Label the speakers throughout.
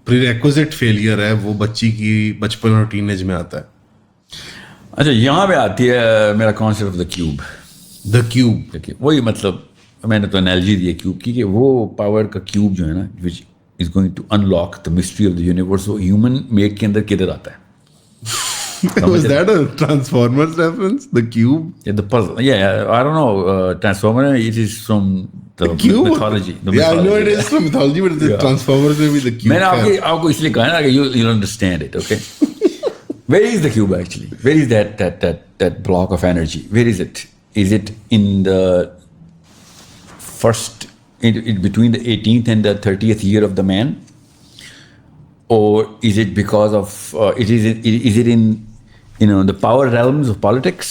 Speaker 1: پریریکوزٹ failure ہے وہ بچی کی بچپن اور ٹین ایج میں آتا ہے.
Speaker 2: اچھا یہاں پہ آتی ہے میرا concept of the cube.
Speaker 1: The cube
Speaker 2: وہی مطلب میں نے تو انالوجی دی ہے کیوب کی کہ وہ پاور کا کیوب جو ہے نا which is going to unlock the mystery of the universe, وہ ہیومن میک کے اندر کدھر آتا ہے.
Speaker 1: Was that a Transformers reference? The cube?
Speaker 2: Yeah, the puzzle. Yeah, I don't know. Transformer, it is from the
Speaker 1: cube?
Speaker 2: mythology.
Speaker 1: Yeah, I know it is from mythology, but the Transformers may be the cube.
Speaker 2: میں نے آپ کو اس لیے کہا نا کہ you'll understand it, okay? Where is the cube actually? Where is that block of energy? Where is it? Is it in the first, between the 18th and the 30th year of the man? Or is it because of, is it in, the power realms of politics,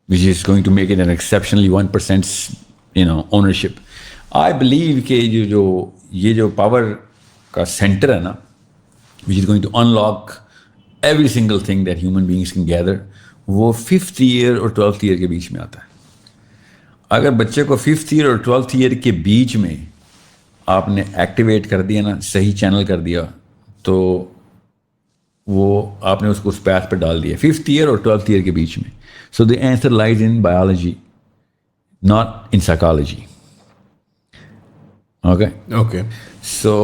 Speaker 2: which is going to make it an exceptionally 1%, ownership? I believe کہ یہ جو power کا center ہے نا, which is going to unlock every single thing that human beings can gather, وہ 5th year اور 12th year کے بیچ میں آتا ہے. اگر بچے کو 5th year اور 12th year کے بیچ میں آپ نے ایکٹیویٹ کر دیا نا, صحیح چینل کر دیا, تو وہ آپ نے اس کو اس پیتھ پہ ڈال دیا 5th year اور 12th year کے بیچ میں. So the answer lies in biology, not in psychology. Okay so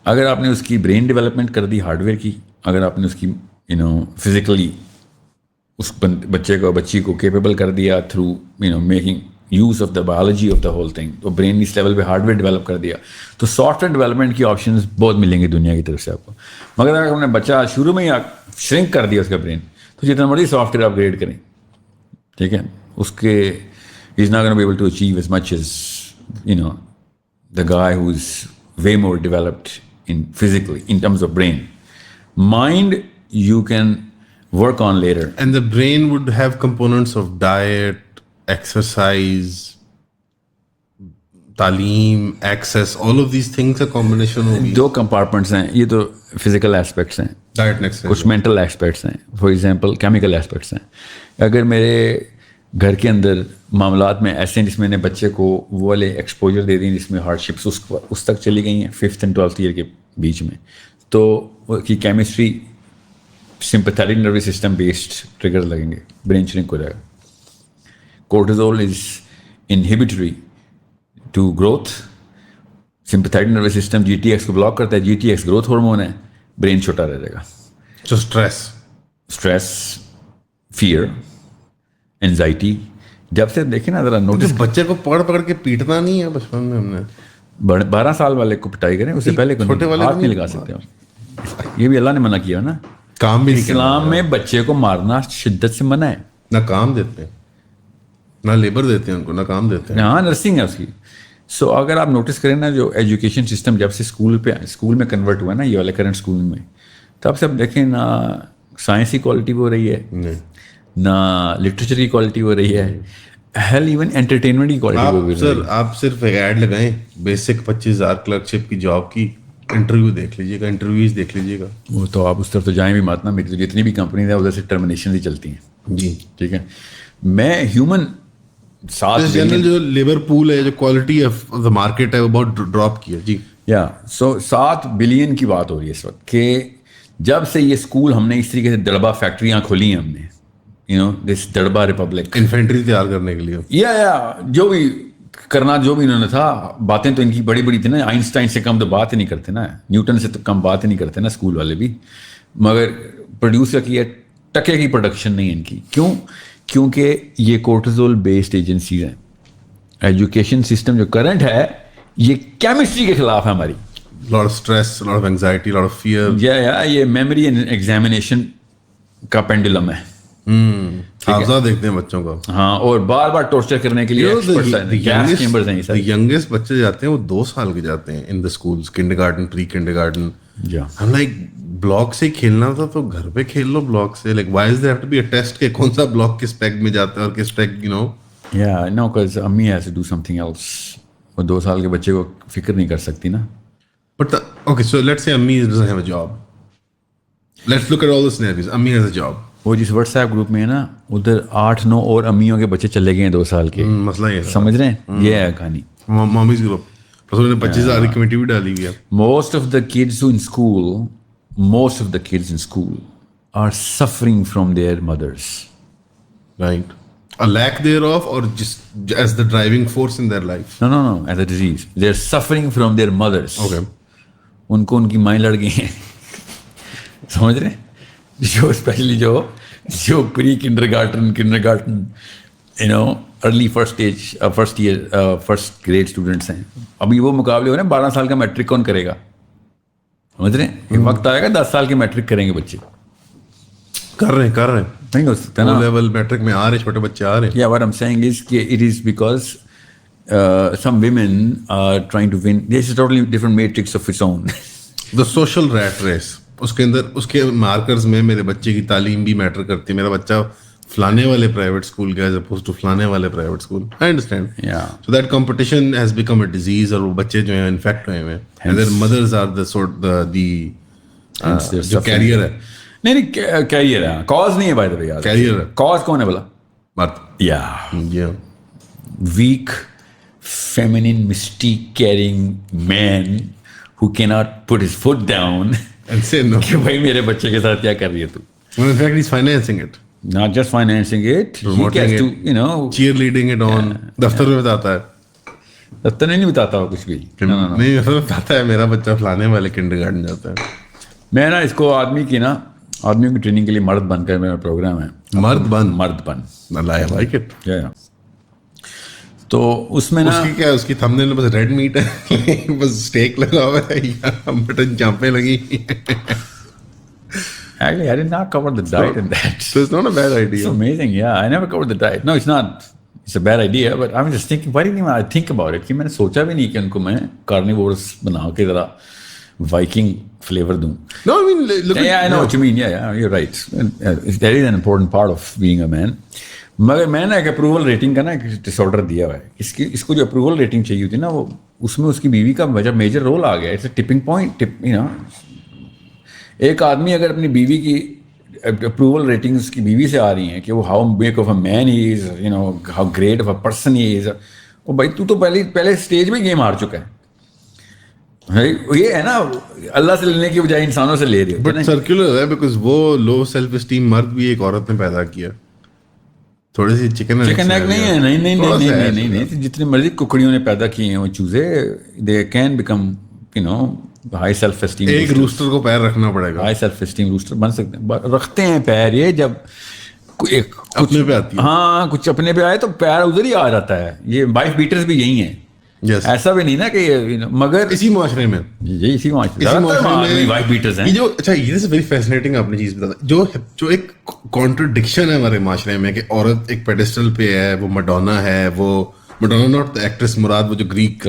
Speaker 2: اگر آپ نے اس کی برین ڈیولپمنٹ کر دی ہارڈ ویئر کی, اگر آپ نے اس کی فزیکلی اس بچی کو کیپیبل کر دیا through making use of the biology of the whole thing, تو برین اس لیول پہ ہارڈ ویئر ڈیولپ کر دیا, تو سافٹ ویئر ڈیولپمنٹ کی آپشنز بہت ملیں گے دنیا کی طرف سے آپ کو. مگر اگر ہم نے بچہ شروع میں ہی شرنک کر دیا اس کا برین, تو جتنا مرضی سافٹ ویئر اپ گریڈ کریں, ٹھیک ہے, اس کے is not gonna be able to achieve as much as the guy who is way more developed in physically in terms of brain. Mind you can work on later.
Speaker 1: And the brain would have components of diet, exercise, تعلیم, access, all of these things a combination ہوگی.
Speaker 2: 2 compartments ہیں, یہ تو physical aspects ہیں,
Speaker 1: diet and exercise,
Speaker 2: کچھ mental aspects ہیں, for example chemical aspects ہیں. اگر میرے گھر کے اندر معاملات میں ایسے ہیں جس میں نے بچے کو وہ والے ایکسپوجر دے دیں جس میں ہارڈشپس اس تک چلی گئی ہیں 5th and 12th year کے بیچ میں, تو کی chemistry sympathetic nervous system based triggers لگیں گے, brain shrink ہو جائے گا. cortisol is inhibitory to growth, sympathetic nervous system GTX کو بلاک کرتا ہے, GTX growth hormone ہے, brain چھوٹا رہ جائے گا.
Speaker 1: so stress,
Speaker 2: fear, anxiety. جب سے دیکھیں نا ذرا نوٹس,
Speaker 1: بچے کو پکڑ کے پیٹنا نہیں ہے بچپن میں. ہم نے
Speaker 2: 12 سال والے کو پٹائی کریں, اس سے پہلے ہاتھ نہیں لگا سکتے. یہ بھی اللہ نے منع کیا نا,
Speaker 1: کام بھی
Speaker 2: اسلام میں بچے کو مارنا شدت سے منع ہے.
Speaker 1: نہ کام دیتے ہیں, نہ لیبر دیتے ہیں ان کو, نہ کام دیتے ہیں.
Speaker 2: ہاں نرسنگ ہے اس کی. سو اگر آپ نوٹس کریں نا, جو ایجوکیشن سسٹم جب سے اسکول میں کنورٹ ہوا نا, یہ والے کرنٹ اسکول میں, تب سے اب دیکھیں نہ سائنس کی کوالٹی ہو رہی ہے, نہ لٹریچر کی کوالٹی ہو رہی ہے, ہیل ایون انٹرٹینمنٹ کی کوالٹی ہو رہی ہے.
Speaker 1: سر آپ صرف ایک ایڈ لگائیں بیسک 25,000 کلرکشپ کی جاب کی, انٹرویو دیکھ لیجیے گا, انٹرویوز دیکھ لیجیے گا. وہ
Speaker 2: تو آپ اس طرف تو جائیں بھی مات نا, میری تو جتنی بھی کمپنیز ہیں ادھر سے ٹرمینیشن ہی چلتی ہیں.
Speaker 1: جی
Speaker 2: ٹھیک ہے, میں ہیومن
Speaker 1: جنرل جو لیبر پول ہے, جو کوالٹی آف دا مارکیٹ ہے, وہ بہت ڈراپ کیا. جی
Speaker 2: یا سو 7 بلین کی بات ہو رہی ہے اس وقت, کہ جب سے یہ اسکول ہم نے اس طریقے سے دڑبا فیکٹریاں کھولی ہیں ہم نے, دس دڑبا ریپبلک,
Speaker 1: انفینٹری تیار کرنے کے لیے,
Speaker 2: یا جو بھی کرنا جو بھی انہوں نے تھا, باتیں تو ان کی بڑی بڑی تھی نا, آئنسٹائن سے کم تو بات ہی نہیں کرتے نا, نیوٹن سے تو کم بات ہی نہیں کرتے نا اسکول والے بھی, مگر پروڈیوس کیا ٹکے کی پروڈکشن نہیں ان کی. کیوں؟ کیونکہ یہ کورٹیزول بیسڈ ایجنسیز ہیں. ایجوکیشن سسٹم جو کرنٹ ہے یہ کیمسٹری کے خلاف ہے ہماری.
Speaker 1: Lot of stress, lot of anxiety, lot of fear.
Speaker 2: یہ میموری اینڈ ایگزامینیشن کا پینڈولم ہے.
Speaker 1: حافظہ دیکھتے ہیں بچوں کا,
Speaker 2: ہاں, اور بار بار ٹورچر کرنے کے لیے
Speaker 1: ینگسٹ بچے جاتے ہیں وہ 2 سال کے جاتے ہیں in the schools, kindergarten, pre kindergarten. ہم لائک بلاک سے کھیلنا تھا تو گھر پہ کھیل لو بلاک سے. Like why is there have to be a test کہ کون سا بلاک کس پیگ میں جاتا ہے اور کس پیگ,
Speaker 2: یا نو بیکاز امی has to do something else. وہ 2 سال کے بچے کو فکر نہیں کر سکتی نا.
Speaker 1: But okay, so let's say امی doesn't have a job. Let's look at all the scenarios. امی ہیز اے جاب.
Speaker 2: وہ جس واٹس ایپ گروپ میں ہے نا, ادھر 8-9 اور امیوں کے بچے چلے گئے ہیں 2 سال کے.
Speaker 1: مسئلہ یہ
Speaker 2: سمجھ رہے ہیں, یہ ہے کہانی.
Speaker 1: مامیز گروپ. بس انہوں نے 25,000 کی کمیٹی بھی ڈالی ہوئی ہے.
Speaker 2: Most of the kids in school are suffering from their mothers.
Speaker 1: Right. A lack thereof or just as the driving force in their life.
Speaker 2: No, as a disease. They're suffering from their mothers.
Speaker 1: Okay.
Speaker 2: ان کو ان کی مائیں لڑ گئی ہیں. سمجھ رہے ہیں؟ جو اسپیشلی جو pre kindergarten early first grade students ہیں. ابھی وہ مقابلے ہو رہے ہیں 12 سال کا میٹرک کون کرے گا. سمجھ رہے ہیں؟ ایک وقت آئے گا 10 سال کے میٹرک کریں گے بچے.
Speaker 1: کر رہے ہیں
Speaker 2: نہیں ہو سکتا نا.
Speaker 1: لیول میٹرک میں آ رہے چھوٹے بچے آ رہے ہیں.
Speaker 2: Yeah, what I'm saying is کہ it is because some women are trying to win. This is a totally different matrix of its own.
Speaker 1: The social rat race. اس کے اندر اس کے مارکرز میں میرے بچے کی تعلیم بھی میٹر کرتی ہے. میرا بچہ فلانے والے پرائیویٹ اسکول کا ایز اپوز ٹو فلانے والے private school. I understand. So that competition has become a disease. اور وہ بچے جو ہیں انفیکٹ ہوئے ہوئے ہیں. And their mothers are the جو کیریئر ہے.
Speaker 2: نہیں کیریئر ہے, کاز نہیں ہے. بائی دا وے
Speaker 1: کیریئر ہے.
Speaker 2: کاز کون ہے بلا؟
Speaker 1: مرد.
Speaker 2: یا weak feminine mystique carrying man who cannot put his foot down
Speaker 1: and say no.
Speaker 2: کہ بھائی میرے بچے کے ساتھ کیا کر رہی ہے تو.
Speaker 1: In fact he's financing it.
Speaker 2: Not just financing it,
Speaker 1: promoting
Speaker 2: he has to,
Speaker 1: cheer leading it on. دفتر میں بتاتا ہے.
Speaker 2: دفتر نہیں بتاتا ہو کچھ بھی.
Speaker 1: نہیں بتاتا ہے میرا بچہ فلانے والے کنڈرگارٹن جاتا ہے.
Speaker 2: میں نا اس کو آدمیوں کی ٹریننگ کے لیے مرد بن کر میرا پروگرام ہے. مرد بن.
Speaker 1: I like it.
Speaker 2: تو اس میں نا
Speaker 1: اس کی تھمبنیل میں بس ریڈ میٹ ہے, بس اسٹیک لگا ہوا ہے یا مٹن چانپیں لگی.
Speaker 2: Actually, I did not cover the diet in that.
Speaker 1: So it's not a bad idea.
Speaker 2: It's amazing, yeah. I never covered the diet. No, it's not. It's a bad idea, but I'm just thinking, why didn't I think about it? کہ میں نے سوچا بھی نہیں کہ ان کو میں carnivores بنا کے ذرا Viking flavor دوں.
Speaker 1: No, I mean, look at...
Speaker 2: Yeah, I know what you mean. Yeah, you're right. That is an important part of being a man. مگر میں نے ایک اپروول ریٹنگ کا نا ایک ڈس آرڈر دیا ہوا ہے. اس کو جو اپروول ریٹنگ چاہیے ہوتی ہے نا, وہ اس میں اس کی بیوی کا میجر رول آ گیا. It's a tipping point. ایک آدمی اگر اپنی بیوی کی اپروول ریٹنگ اس کی بیوی سے آ رہی ہیں کہ وہ how much of a man he is, how great of a person he is, وہ بھائی تو پہلے اسٹیج میں گیم ہار چکا ہے. یہ ہے نا, اللہ سے لینے کی بجائے انسانوں سے لے رہے.
Speaker 1: بٹ سرکولر ہے بیکاز وہ لو سیلف اسٹیم مرد بھی ایک عورت نے پیدا کیا. تھوڑی سی چکن ایگ
Speaker 2: نہیں ہے. نہیں جتنی مرضی ککڑیوں نے پیدا کیے ہیں وہ چوزے, they can become high self esteem.
Speaker 1: ایک روسٹر کو پیر رکھنا پڑے گا.
Speaker 2: ہائی سیلف اسٹیم روسٹر بن سکتے ہیں, رکھتے ہیں پیر. یہ جب
Speaker 1: اپنے پہ آتی ہے,
Speaker 2: ہاں کچھ اپنے پہ آئے تو پیر ادھر ہی آ جاتا ہے. یہ وائف بیٹرز بھی یہی ہیں. ایسا بھی نہیں نا کہ مگر
Speaker 1: اسی معاشرے میں
Speaker 2: وائف بیٹرز ہیں
Speaker 1: جو. اچھا یہ ویری فیسنیٹنگ آپ نے چیز بتا, جو ایک کانٹرڈکشن ہے ہمارے معاشرے میں کہ عورت ایک پیڈسٹل پہ ہے, وہ مڈونا ہے, وہ مڈونا ناٹ ایکٹریس مراد, وہ جو گریک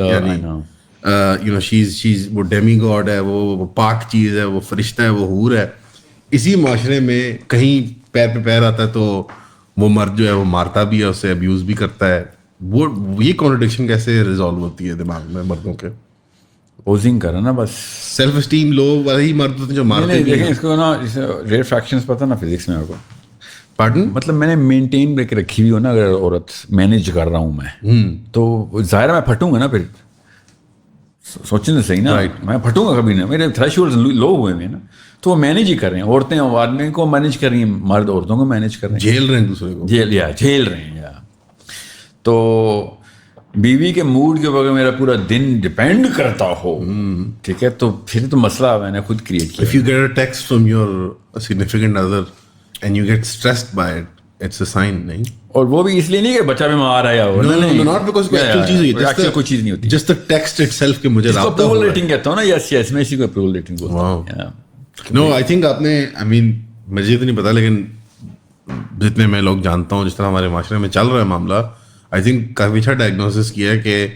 Speaker 1: شیز وہ ڈیمی گاڈ ہے, وہ پاک چیز ہے, وہ فرشتہ ہے, وہ حور ہے. اسی معاشرے میں کہیں پیر پہ پیر آتا ہے تو وہ مرد جو ہے وہ مارتا بھی ہے, اسے ابیوز بھی کرتا ہے. وہ یہ کانٹرڈکشن کیسے ریزالو ہوتی ہے دماغ میں مردوں کے؟
Speaker 2: اوزنگ کرا نا, بس
Speaker 1: سیلف اسٹیم لو وہی مرد ہوتے ہیں جو مارتے ہیں.
Speaker 2: دیکھیں اس کو نا ریٹ فریکشنز پتہ نا فزکس میں آپ کو.
Speaker 1: پارڈن
Speaker 2: مطلب میں نے مینٹین کر کے رکھی ہوئی ہو نا, اگر عورت مینیج کر رہا ہوں میں تو ظاہر میں پھٹوں گا نا. پھر سوچیں تو صحیح نا, میں پھٹوں گا کبھی نا. میرے تھریش ہولڈ لو ہوئے ہیں نا, تو وہ مینیج ہی کر رہے ہیں. عورتیں آدمی کو مینیج کر رہی ہیں, مرد عورتوں کو مینیج کر رہے ہیں,
Speaker 1: جھیل رہے ہیں دوسرے کو,
Speaker 2: جھیل رہے ہیں. تو بیوی کے موڈ کے اوپر میرا پورا دن ڈپینڈ کرتا ہو, ٹھیک ہے, تو پھر تو مسئلہ میں نے خود کریٹ کیا.
Speaker 1: If you get a text from your significant other and you get stressed by it, it's a sign, نہیں.
Speaker 2: اور وہ بھی اس لیے نہیں کہ بچہ میں مار آیا ہو,
Speaker 1: no, not because
Speaker 2: کوئی چیز نہیں ہوتی,
Speaker 1: just the text itself کہ مجھے رابطہ
Speaker 2: اپروول ریٹنگ کہتا ہوں نا. یس میں اسی کو اپروول ریٹنگ بولتا ہوں.
Speaker 1: No, I think آپ نے, I mean مجھے تو نہیں پتا, لیکن جتنے میں لوگ جانتا ہوں جس طرح ہمارے معاشرے میں چل رہا ہے معاملہ, آئی تھنک کافی اچھا ڈائگنوسس کیا ہے کہ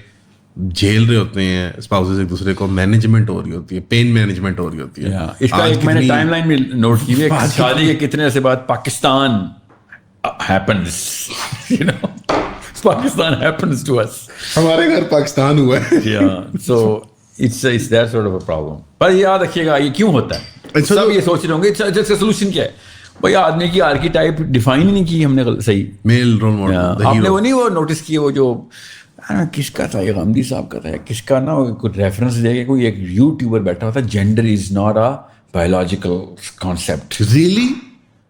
Speaker 1: جھیل رہے ہوتے ہیں اسپاؤسز ایک دوسرے کو, مینجمنٹ ہو رہی ہوتی ہے, پین مینجمنٹ ہو رہی ہوتی ہے.
Speaker 2: اس کا ایک میں نے ٹائم لائن میں نوٹ کی ہے, شادی کے کتنے عرصے بعد Pakistan happens, Pakistan happens to us.
Speaker 1: ہمارے گھر پاکستان ہوا ہے.
Speaker 2: So it's that sort of a problem. پر یاد رکھیے گا یہ کیوں ہوتا ہے, سب یہ سوچ رہے ہوں گے اس کا سولوشن کیا ہے. بھائی آدمی کی آرکیٹائپ ڈیفائن ہی نہیں کی ہم نے صحیح.
Speaker 1: میل رول ماڈل
Speaker 2: آپ نے وہ نہیں وہ نوٹس کیے, وہ جو کس کا تھا یہ غامدی صاحب کا تھا کس کا نا کوئی ریفرنس دے کے کوئی ایک یوٹیوبر بیٹھا ہوتا gender is not a biological concept.
Speaker 1: Really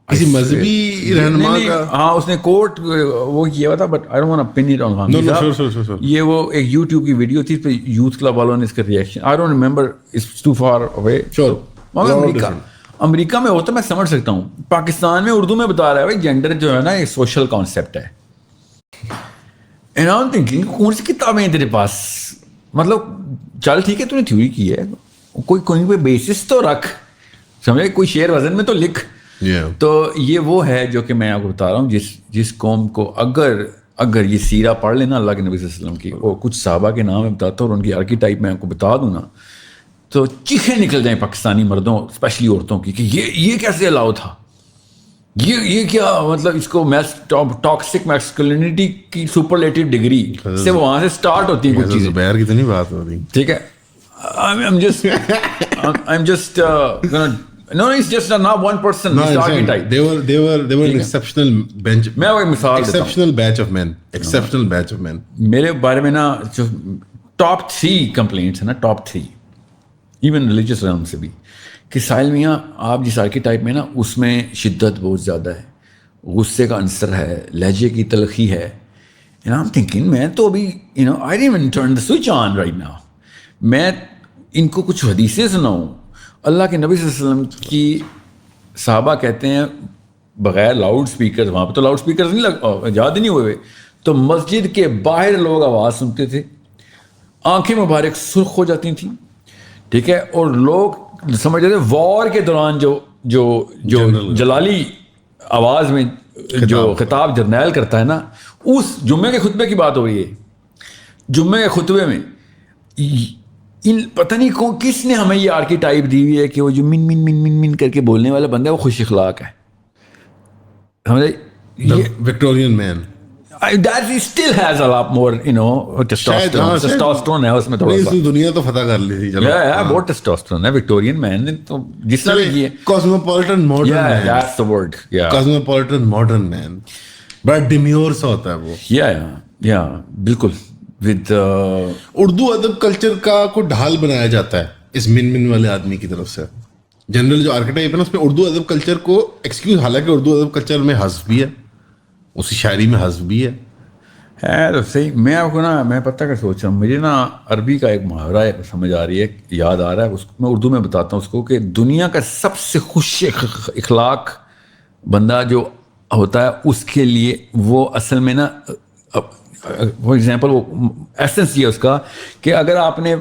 Speaker 1: کسی مذہبی رہنما کا؟
Speaker 2: ہاں اس نے کوٹ وہ کیا ہوا تھا but I don't want to pin it on Ghamidi صاحب. یہ وہ ایک یوٹیوب کی ویڈیو تھی پہ یوتھ کلب والوں نے اس کا reaction I don't remember it's too far away. امریکہ میں ہوتا میں سمجھ سکتا ہوں, پاکستان میں اردو میں بتا رہا ہے بھائی جینڈر جو ہے نا ایک سوشل کانسیپٹ ہے. اینڈ آئی ایم تھنکنگ کون سی کتابیں ہیں تیرے پاس, مطلب چل ٹھیک ہے تو نے تھیوری کی ہے, کوئی پہ بیسس تو رکھ, سمجھے, کوئی شعر وزن میں تو لکھ. تو یہ وہ ہے جو کہ میں آپ کو بتا رہا ہوں جس قوم کو اگر یہ سیرہ پڑھ لینا اللہ کے نبی صلی اللہ علیہ وسلم کی اور کچھ صحابہ کے نام میں بتاتا ہوں اور ان کی آرکی ٹائپ میں آپ کو بتا دوں نا تو چیخیں نکل جائیں پاکستانی مردوں اسپیشلی عورتوں کی کہ یہ کیسے الاؤ تھا, یہ کیا مطلب اس کو ٹاکسک میسکولینٹی کی سپرلیٹو ڈگری سے وہاں سے سٹارٹ ہوتی ہیں کچھ چیزیں.
Speaker 1: زبیر کی تو نہیں بات ہو رہی,
Speaker 2: ٹھیک ہے. I'm just no, it's just not one person.
Speaker 1: No, they were an exceptional bench.
Speaker 2: میں وہ مثال دیتا ہوں.
Speaker 1: Exceptional batch of men.
Speaker 2: میرے بارے میں نا جو ٹاپ 3 کمپلینٹس ہیں نا, ٹاپ 3 ایون ریلیجیس realm سے بھی, کہ ساحل میاں آپ جس آرکی ٹائپ میں نا اس میں شدت بہت زیادہ ہے, غصے کا عنصر ہے, لہجے کی تلخی ہے. And I'm thinking میں تو ابھی I didn't even turn the switch on right now. میں ان کو کچھ حدیثیں سناؤں, اللہ کے نبی صلی اللہ علیہ وسلم کی صحابہ کہتے ہیں بغیر لاؤڈ سپیکر, وہاں پہ تو لاؤڈ سپیکر نہیں ایجاد ہی نہیں ہوئے, تو مسجد کے باہر لوگ آواز سنتے تھے, آنکھیں مبارک سرخ ہو جاتی تھیں, ٹھیک ہے, اور لوگ سمجھتے تھے وار کے دوران جو جلالی آواز میں جو خطاب جرنیل کرتا ہے نا, اس جمعے کے خطبے کی بات ہو رہی ہے. جمعے کے خطبے میں پتہ نہیں کس نے ہمیں یہ آرکی ٹائپ دی ہوئی ہے کہ وہ جو من من من من من کر کے بولنے والا بندہ ہے وہ خوش اخلاق ہے.
Speaker 1: Victorian man
Speaker 2: that he still has a lot more testosterone ہے اس میں تھوڑا سا.
Speaker 1: دنیا تو فتح کر لی تھی, چلو
Speaker 2: بہت ٹیسٹوسٹرون ہے وکٹورین مین نے تو جس طرح کی ہے.
Speaker 1: Cosmopolitan modern man,
Speaker 2: that's the word.
Speaker 1: Cosmopolitan modern man بڑا ڈیمیور سا ہوتا ہے وہ.
Speaker 2: یا بالکل.
Speaker 1: اردو ادب کلچر کا کوئی ڈھال بنایا جاتا ہے اس من والے آدمی کی طرف سے. جنرل جو آرکیٹائپ ہے نا اس میں اردو ادب کلچر کو ایکسکیوز, حالانکہ اردو ادب کلچر میں حذف بھی ہے, اسی شاعری میں حذف بھی ہے.
Speaker 2: تو صحیح. میں آپ کو نا میں پتہ کر سوچ رہا ہوں, مجھے نا عربی کا ایک محاورہ ہے سمجھ آ رہی ہے, یاد آ رہا ہے, اس کو میں اردو میں بتاتا ہوں اس کو, کہ دنیا کا سب سے خوش اخلاق بندہ جو ہوتا ہے اس کے لیے وہ اصل میں نا فار ایگزامپل وہ ایسنس یہ اس کا کہ اگر آپ نے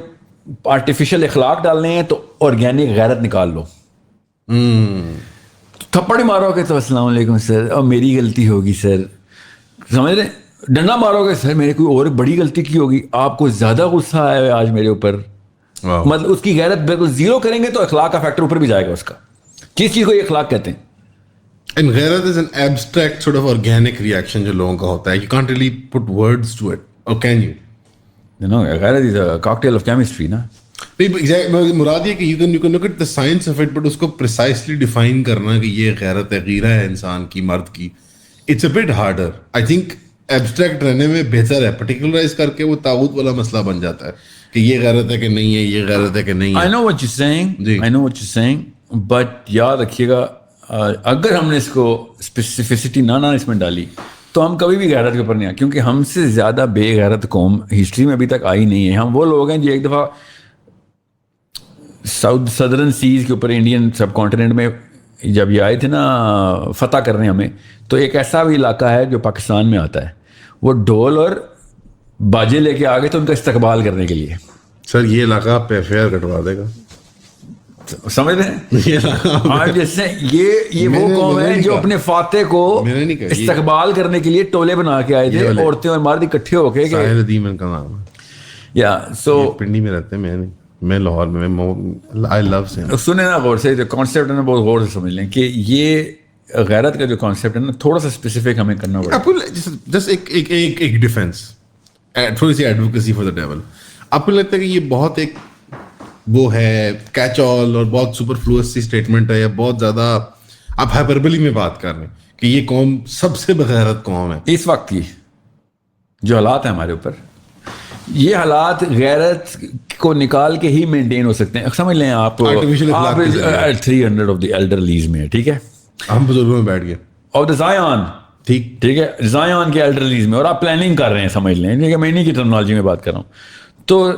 Speaker 2: آرٹیفیشل اخلاق ڈالنے ہیں تو آرگینک غیرت نکال لو. تھپڑ مارو گے تو السلام علیکم سر, اور میری غلطی ہوگی سر, سمجھ رہے, ڈنڈا مارو گے سر میرے کوئی اور بڑی غلطی کی ہوگی, آپ کو زیادہ غصہ آیا ہے آج میرے اوپر, مطلب اس کی غیرت بالکل زیرو کریں گے تو اخلاق کا فیکٹر اوپر بھی جائے گا اس کا. کس چیز کو یہ اخلاق کہتے ہیں؟
Speaker 1: And غیرت is an abstract sort of organic reaction جو لوگوں کا ہوتا ہے. You can't really put words to it. Or can you?
Speaker 2: No, غیرت is a cocktail of chemistry, نا.
Speaker 1: مراد یہ کہ you can look at the science of it, but اس کو precisely define کرنا کہ یہ غیرت ہے, غیرہ ہے انسان کی, مرد کی, it's a bit harder. I think abstract رہنے میں بہتر ہے. particularize کر کے وہ طاغوت والا مسئلہ بن جاتا ہے کہ یہ غیرت ہے کہ نہیں ہے, یہ غیرت ہے کہ نہیں ہے.
Speaker 2: I know what you're saying, but یاد رکھیے گا اگر ہم نے اس کو اسپیسیفسٹی نہ اس میں ڈالی تو ہم کبھی بھی غیرت کے اوپر نہیں آئے, کیونکہ ہم سے زیادہ بے غیرت قوم ہسٹری میں ابھی تک آئی نہیں ہے. ہم وہ لوگ ہیں جو ایک دفعہ ساؤتھ سدرن سیز کے اوپر انڈین سب کانٹیننٹ میں جب یہ آئے تھے نا فتح کرنے ہمیں, تو ایک ایسا بھی علاقہ ہے جو پاکستان میں آتا ہے, وہ ڈھول اور باجے لے کے آ گئے تو ان کا استقبال کرنے کے لیے.
Speaker 1: سر یہ علاقہ آپ پہ FIR کٹوا دے گا,
Speaker 2: سمجھ رہے ہیں. جیسے یہ وہ قوم ہے جو اپنے فاتح کو استقبال کرنے کے لیے ٹولے بنا کے آئے تھے, عورتیں اور مرد اکٹھے ہو کے.
Speaker 1: ساحل ادیم ان کا نام ہے.
Speaker 2: یا سو
Speaker 1: پنڈی میں رہتے ہیں, میں لاہور میں. I love him.
Speaker 2: سنیں نا غور سے, کانسیپٹ ہے نا بہت غور سے سمجھ لیں کہ یہ غیرت کا جو کانسیپٹ ہے نا تھوڑا سا اسپیسیفک ہمیں کرنا پڑے گا.
Speaker 1: جسٹ ایک ڈیفینس, تھوڑی سی ایڈوکیسی فار دا ڈیول. آپ کو لگتا ہے کہ یہ بہت ایک وہ ہے کیچ آل اور بہت سپر فلوئس سی اسٹیٹمنٹ ہے, یا بہت زیادہ آپ ہائپربلی میں بات کر رہے ہیں کہ یہ قوم سب سے بغیرت قوم ہے
Speaker 2: اس وقت کی جو حالات ہیں ہمارے اوپر؟ یہ حالات غیرت کو نکال کے ہی مینٹین ہو سکتے ہیں. سمجھ لیں آپ 300 آف دی ایلڈرلیز میں, ٹھیک ہے,
Speaker 1: ہم بزرگوں میں بیٹھ گئے
Speaker 2: آف دا زایان, ٹھیک ہے, زایان کے ایلڈرلیز میں, اور آپ پلاننگ کر رہے ہیں, سمجھ لیں, ٹھیک ہے, میں انہیں کی ٹرمنالوجی میں بات کر رہا ہوں. تو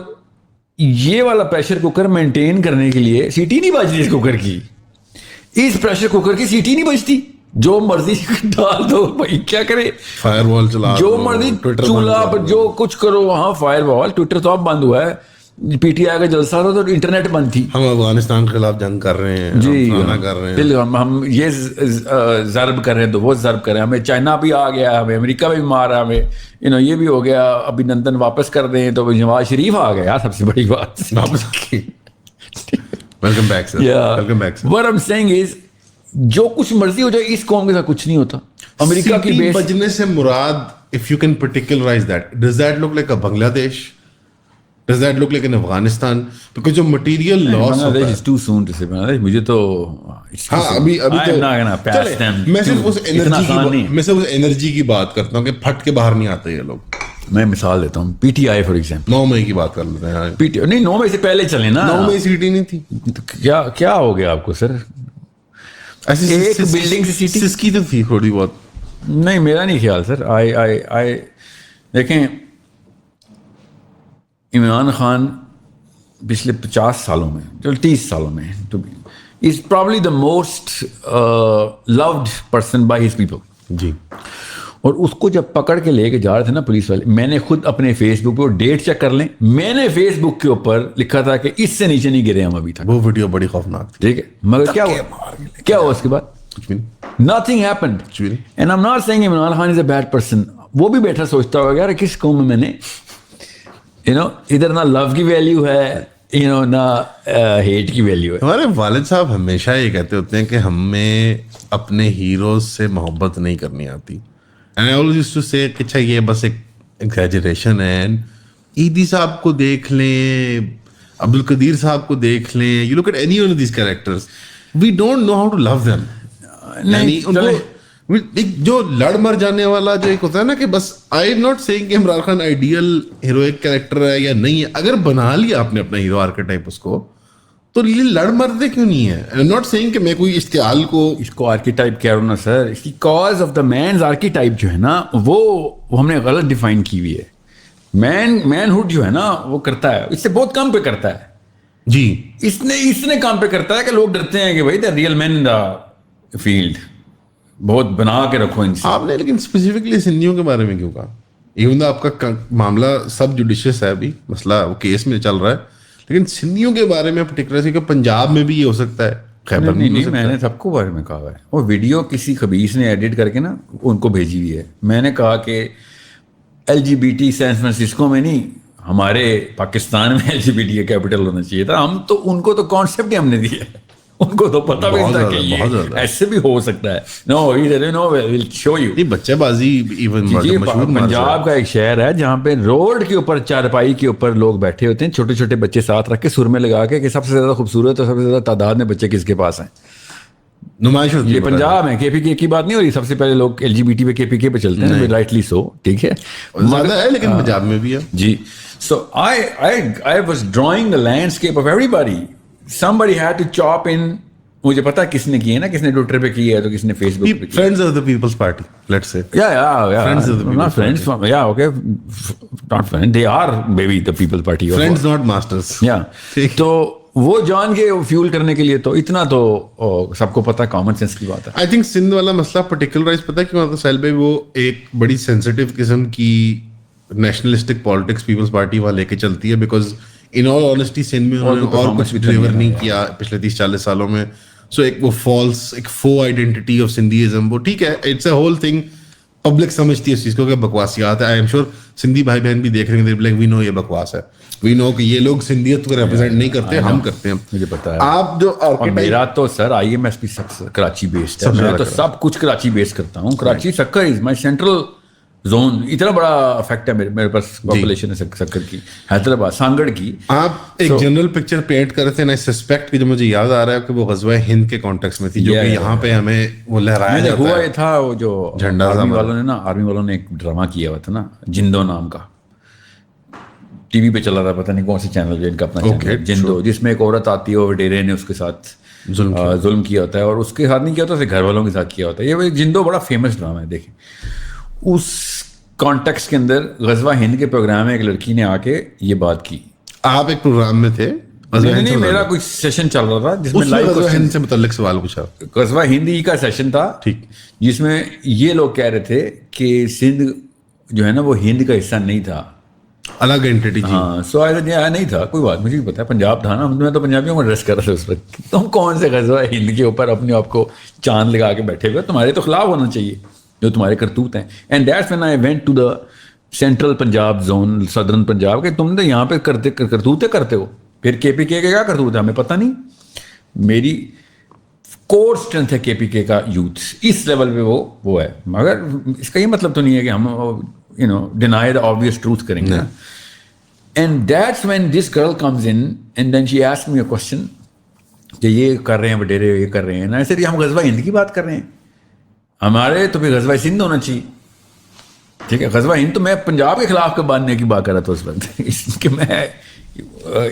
Speaker 2: یہ والا پریشر کوکر مینٹین کرنے کے لیے سیٹی نہیں بجتی اس کوکر کی, اس پریشر کوکر کی سیٹی نہیں بجتی, جو مرضی ڈال دو بھائی, کیا کرے,
Speaker 1: فائر وال چلا,
Speaker 2: جو مرضی چولہا پر جو کچھ کرو وہاں فائر وال. ٹویٹر تو اب بند ہوا ہے, پی ٹی آئی کا جلسہ تھا تو انٹرنیٹ بند تھی.
Speaker 1: ہم افغانستان کے خلاف جنگ کر رہے ہیں,
Speaker 2: جی
Speaker 1: کر رہے ہیں,
Speaker 2: ہم یہ ضرب کر رہے ہیں تو وہ ضرب کر رہے ہیں, ہمیں چائنا بھی آ گیا, ہمیں امریکہ بھی مارا, ہمیں یہ بھی ہو گیا, ابھی نندن واپس کر دیں تو نواز شریف آ گیا, سب سے بڑی بات.
Speaker 1: Welcome back sir, welcome back sir.
Speaker 2: What I'm saying is, جو کچھ مرضی ہو جائے اس قوم کے ساتھ کچھ نہیں ہوتا. امریکہ کی بیس
Speaker 1: بجنے سے مراد, if you can particularize that, does that look like a Bangladesh? Does that look like an Afghanistan? Because جو material loss ہوتا ہے,
Speaker 2: is too soon to say Bangladesh, مجھے تو
Speaker 1: ہاں ابھی میں صرف اس انرجی کی بات کرتا ہوں کہ پھٹ کے باہر نہیں آتے یہ لوگ.
Speaker 2: میں مثال دیتا ہوں, P T I for example,
Speaker 1: 9 مئی کی بات کر لیتے ہیں.
Speaker 2: پی ٹی نہیں 9 مئی سے پہلے چلے نا,
Speaker 1: 9 مئی سیٹی نہیں تھی,
Speaker 2: کیا ہو گیا آپ کو سر, ایک بلڈنگ سے سیٹی
Speaker 1: سسکی تو تھی تھوڑی بہت.
Speaker 2: نہیں میرا نہیں خیال سر. آئی دیکھیں, عمران خان پچھلے 50 سالوں میں, 30 سالوں میں, is probably the most loved person by his people.
Speaker 1: جی,
Speaker 2: اور اس کو جب پکڑ کے لے کے جا رہے تھے نا پولیس والے, میں نے خود اپنے فیس بک پہ ڈیٹ چیک کر لیں, میں نے فیس بک کے اوپر لکھا تھا کہ اس سے نیچے نہیں گرے ہم ابھی تک.
Speaker 1: وہ ویڈیو بڑی خوفناک تھی,
Speaker 2: ٹھیک ہے, مگر کیا ہوا اس کے بعد, nothing happened. And I'm not saying Imran Khan is a bad person. وہ بھی بیٹھا سوچتا ہوگا یار کس قوم میں نے ادھر نہ لو کی ویلیو ہے, نہ ہیٹ کی ویلیو ہے.
Speaker 1: ہمارے والد صاحب ہمیشہ یہ کہتے ہوتے ہیں کہ ہمیں اپنے ہیروز سے محبت نہیں کرنی آتی. And I always used to say کہ اچھا یہ بس ایک ایگزیجریشن ہے. ایدی صاحب کو دیکھ لیں, عبد القدیر صاحب کو دیکھ لیں, you look at any one of these characters, we don't know how to love them. یعنی ان کو جو لڑ مر جانے والا جو ایک ہوتا ہے نا کہ بس, آئی ایم ناٹ سیئنگ کہ Imran Khan ideal heroic character ہے یا نہیں ہے, اگر بنا لیا آپ نے اپنا ہیرو آرکیٹائپ اس کو, تو یہ لڑ مرتے کیوں نہیں ہے. آئی ایم ناٹ سیئنگ کہ میں کوئی اشتعال کو
Speaker 2: اس کو آرکیٹائپ کہہ رہا ہوں نا سر, اس کی cause of the man's archetype جو ہے نا وہ ہم نے غلط ڈیفائن کی ہوئی ہے. مین ہوڈ جو ہے نا وہ کرتا ہے, اس سے بہت کم پہ کرتا ہے.
Speaker 1: جی,
Speaker 2: اس نے کام پہ کرتا ہے کہ لوگ ڈرتے ہیں کہ بھائی the real main in the field, بہت بنا کے رکھو ان سے.
Speaker 1: آپ نے لیکن اسپیسیفکلی سندھیوں کے بارے میں کیوں کہا؟ ایون آپ کا معاملہ سب جوڈیشس ہے, ابھی مسئلہ وہ کیس میں چل رہا ہے, لیکن سندھیوں کے بارے میں پرٹیکولر کہ پنجاب میں بھی یہ ہو سکتا ہے, خیبر میں
Speaker 2: نہیں, میں نے سب کو بارے میں کہا ہے. وہ ویڈیو کسی خبیث نے ایڈٹ کر کے نا ان کو بھیجی ہوئی ہے. میں نے کہا کہ LGBT سین فرانسسکو میں نہیں, ہمارے پاکستان میں LGBT کا کیپٹل ہونا چاہیے تھا. ہم تو ان کو تو کانسیپٹ ہی ہم نے دیا ہے, ان کو تو پتہ بھی تھا کہ ایسے بھی ہو سکتا ہے.
Speaker 1: بچے بازی ایون
Speaker 2: پنجاب کا ایک شہر ہے جہاں پہ روڈ کے اوپر چارپائی کے اوپر لوگ بیٹھے ہوتے ہیں, چھوٹے چھوٹے بچے ساتھ رکھ کے سر میں لگا کے کہ سب سے زیادہ خوبصورت اور سب سے زیادہ تعداد میں بچے کس کے پاس ہیں.
Speaker 1: نمائش ہوتی ہے.
Speaker 2: یہ پنجاب ہے, KPK کی بات نہیں ہو رہی. سب سے پہلے لوگ LGBT پہ KPK پہ چلتے ہیں, رائٹلی سو, ٹھیک ہے,
Speaker 1: زیادہ ہے لیکن پنجاب میں بھی ہے.
Speaker 2: جی, سو I was drawing the landscape of everybody. Somebody had to chop in. مجھے پتا کس نے کی ہے نا, کس نے ٹویٹر پہ کی ہے تو کس نے فیس بک پہ.
Speaker 1: Friends of the People's Party, let's say.
Speaker 2: Friends of the People's Party. Yeah, okay. Not friends. They are maybe the People's Party.
Speaker 1: Friends, not masters.
Speaker 2: Yeah. تو وہ جان کے فیول کرنے کے لیے تو اتنا تو سب کو پتا, کامن سینس کی بات ہے.
Speaker 1: آئی تھنک سندھ والا مسئلہ پرٹیکولرائز پتا کیوں ہوتا ہے سہیل بھائی, وہ ایک بڑی سینسٹیو قسم کی نیشنلسٹک پالیٹکس پیپلز پارٹی وہاں لے کے چلتی ہے. Because in all honesty Sindh میں انہوں نے اور کچھ ڈلیور نہیں کیا پچھلے 30-40 سالوں میں. سو ایک وہ فالس, ایک فو آئیڈینٹی آف سندھیزم, وہ ٹھیک ہے, it's a whole thing. Public سمجھتی ہے اس چیز کو کہ بکواسیات ہے. آئی ایم شیور سندھی بھائی بہن بھی دیکھ رہے ہیں, لائک وی نو یہ بکواس ہے, وی نو کہ یہ لوگ سندھیت کو ریپرزینٹ نہیں کرتے, ہم کرتے ہیں.
Speaker 2: مجھے پتا ہے.
Speaker 1: آپ جو
Speaker 2: میرا تو سر IMS بھی کراچی بیسڈ ہے, میں تو سب کچھ کراچی بیس کرتا ہوں. کراچی سکر از مائی سینٹرل زون. اتنا بڑا افیکٹ ہے میرے پاس پاپولیشن ہے سکر کی, حیدرآباد, سانگڑ کی. آپ
Speaker 1: ایک جنرل پکچر پینٹ کرتے ہیں. آئی سسپیکٹ کہ جو مجھے یاد آ رہا ہے کہ وہ غزوہ ہند کے کانٹیکس میں تھی, جو کہ یہاں پہ ہمیں وہ لہرایا جاتا ہے.
Speaker 2: ہوا یہ تھا وہ جو
Speaker 1: جھنڈا
Speaker 2: آرمی والوں نے ایک ڈرامہ کیا ہوا تھا نا, جندو نام کا. ٹی وی پہ چلا تھا, پتہ نہیں کون سے چینل ان کا اپنا چینل جندو, جس میں ایک عورت آتی ہے اور وڈیرے نے اس کے ساتھ ظلم کیا ہوتا ہے, اور اس کے ساتھ نہیں کیا ہوتا, اسے گھر والوں کے ساتھ کیا ہوتا ہے. یہ جندو بڑا فیمس ڈرامہ ہے. دیکھیں اس کانٹیکسٹ کے اندر غزوہ ہند کے پروگرام میں ایک لڑکی نے آ کے یہ بات کی.
Speaker 1: آپ ایک پروگرام میں تھے؟
Speaker 2: نہیں, میرا کوئی سیشن چل رہا تھا جس میں لائیو
Speaker 1: غزوہ ہند سے متعلق سوال پوچھا.
Speaker 2: غزوہ ہند ہی کا سیشن تھا,
Speaker 1: ٹھیک,
Speaker 2: جس میں یہ لوگ کہہ رہے تھے کہ سندھ جو ہے نا وہ ہند کا حصہ نہیں تھا,
Speaker 1: الگ اینٹی.
Speaker 2: ہاں, سو نہیں تھا, کوئی بات مجھے بھی پتا ہے, پنجاب تھا نا, میں تو پنجابیوں کو ڈریس کر رہا تھا اس وقت. تم کون سے غزوہ ہند کے اوپر اپنے آپ کو چاند لگا کے بیٹھے ہوئے, تمہارے تو خلاف ہونا چاہیے جو تمہارے کرتوت ہیں. And that's when I went to the central Punjab zone, southern Punjab, کہ تم تو یہاں پہ کرتوتے کرتے ہو, پھر کے پی کے کیا کرتوت ہے ہمیں پتہ نہیں. میری کور اسٹرینتھ ہے کے پی کے کا یوتھ, اس لیول پہ وہ ہے, مگر اس کا یہ مطلب تو نہیں ہے کہ ہم ڈینائی دا آبویس ٹروتھ کریں گے. And that's when this girl comes in and then she asked me a question کہ یہ کر رہے ہیں وڈیرے, یہ کر رہے ہیں نا, ایسے ہم غزوہ ہند کی بات کر رہے ہیں, ہمارے تو پھر غزوہ سندھ ہونا چاہیے. ٹھیک ہے, غزوہ ہند تو میں پنجاب کے خلاف کے باندھنے کی بات کر رہا تھا اس وقت, اس کہ میں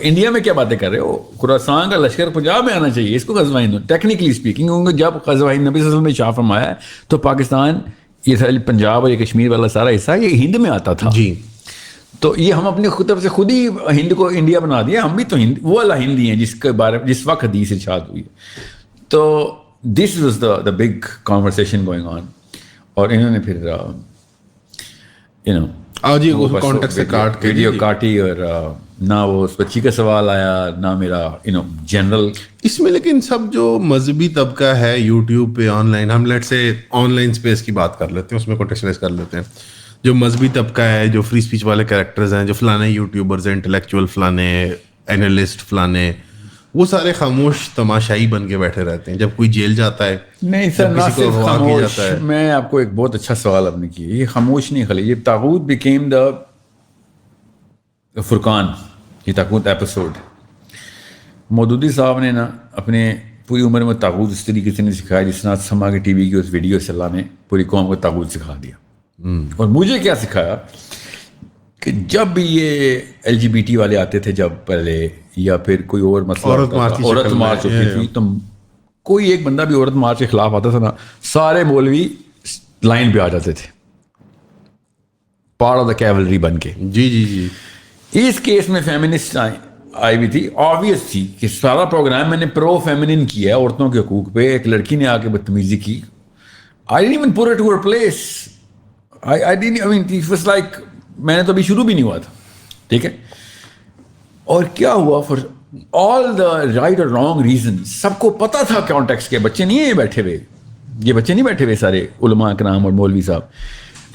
Speaker 2: انڈیا میں کیا باتیں کر رہے ہو, خراسان کا لشکر پنجاب میں آنا چاہیے, اس کو غزوہ ہند ٹیکنیکلی اسپیکنگ. کیونکہ جب غزوہ ہند نبی صلی اللہ علیہ وسلم نے شاہ فرمایا ہے تو پاکستان, یہ سارا پنجاب اور یہ کشمیر والا سارا حصہ یہ ہند میں آتا تھا.
Speaker 1: جی,
Speaker 2: تو یہ ہم اپنی خود طرف سے خود ہی ہند کو انڈیا بنا دیا. ہم بھی تو ہند وہ والا ہندی ہیں جس کے بارے جس وقت حدیث ارشاد ہوئی. تو this was the big conversation going on. اور انہوں نے پھر ویڈیو کاٹی, اور نہ وہ اس بچی کا سوال آیا, نہ میرا جنرل
Speaker 1: اس میں. لیکن سب جو مذہبی طبقہ ہے یوٹیوب پہ آن لائن, ہم لیٹ سے آن لائن اسپیس کی بات کر لیتے ہیں, اس میں کنٹیکسچرائز کر لیتے ہیں. جو مذہبی طبقہ ہے, جو فری اسپیچ والے کریکٹرز ہیں, جو فلانے یوٹیوبرز ہیں, انٹلیکچوئل فلانے, اینالسٹ فلانے, وہ سارے خاموش تماشائی بن کے بیٹھے رہتے ہیں جب کوئی جیل جاتا ہے.
Speaker 2: نہیں سر, نہ صرف خاموش. میں آپ کو ایک بہت اچھا سوال آپ نے کیا, یہ خاموش نہیں خالی, یہ طاغوت بیکیم دا فرقان, یہ طاغوت ایپیسوڈ. مودودی صاحب نے نا اپنے پوری عمر میں طاغوت اس طریقے سے نہیں سکھایا جس طرح سما کے ٹی وی کی اس ویڈیو سے اللہ نے پوری قوم کو طاغوت سکھا دیا. اور مجھے کیا سکھایا کہ جب بھی یہ ایل جی بی ٹی والے آتے تھے جب پہلے, یا پھر کوئی اور مسئلہ عورت مارچ ہوتی تھی, تو کوئی ایک بندہ بھی عورت مارچ کے خلاف آتا تھا نا, سارے مولوی لائن پہ آ جاتے تھے پارٹ آف دا کیولری بن کے.
Speaker 1: جی جی جی.
Speaker 2: اس کیس میں فیمنسٹ آئی بھی تھی, آبویس تھی کہ سارا پروگرام میں نے پرو فیمنن کیا ہے, عورتوں کے حقوق پہ. ایک لڑکی نے آ کے بدتمیزی کی, I didn't even put her to her place. I mean, it was like میں نے تو ابھی شروع بھی نہیں ہوا تھا. ٹھیک ہے, اور کیا ہوا, فار آل دا رائٹ اور رانگ ریزن, سب کو پتا تھا کانٹیکسٹ کے. بچے نہیں ہیں بیٹھے ہوئے, یہ بچے نہیں بیٹھے ہوئے سارے علماء کرام اور مولوی صاحب.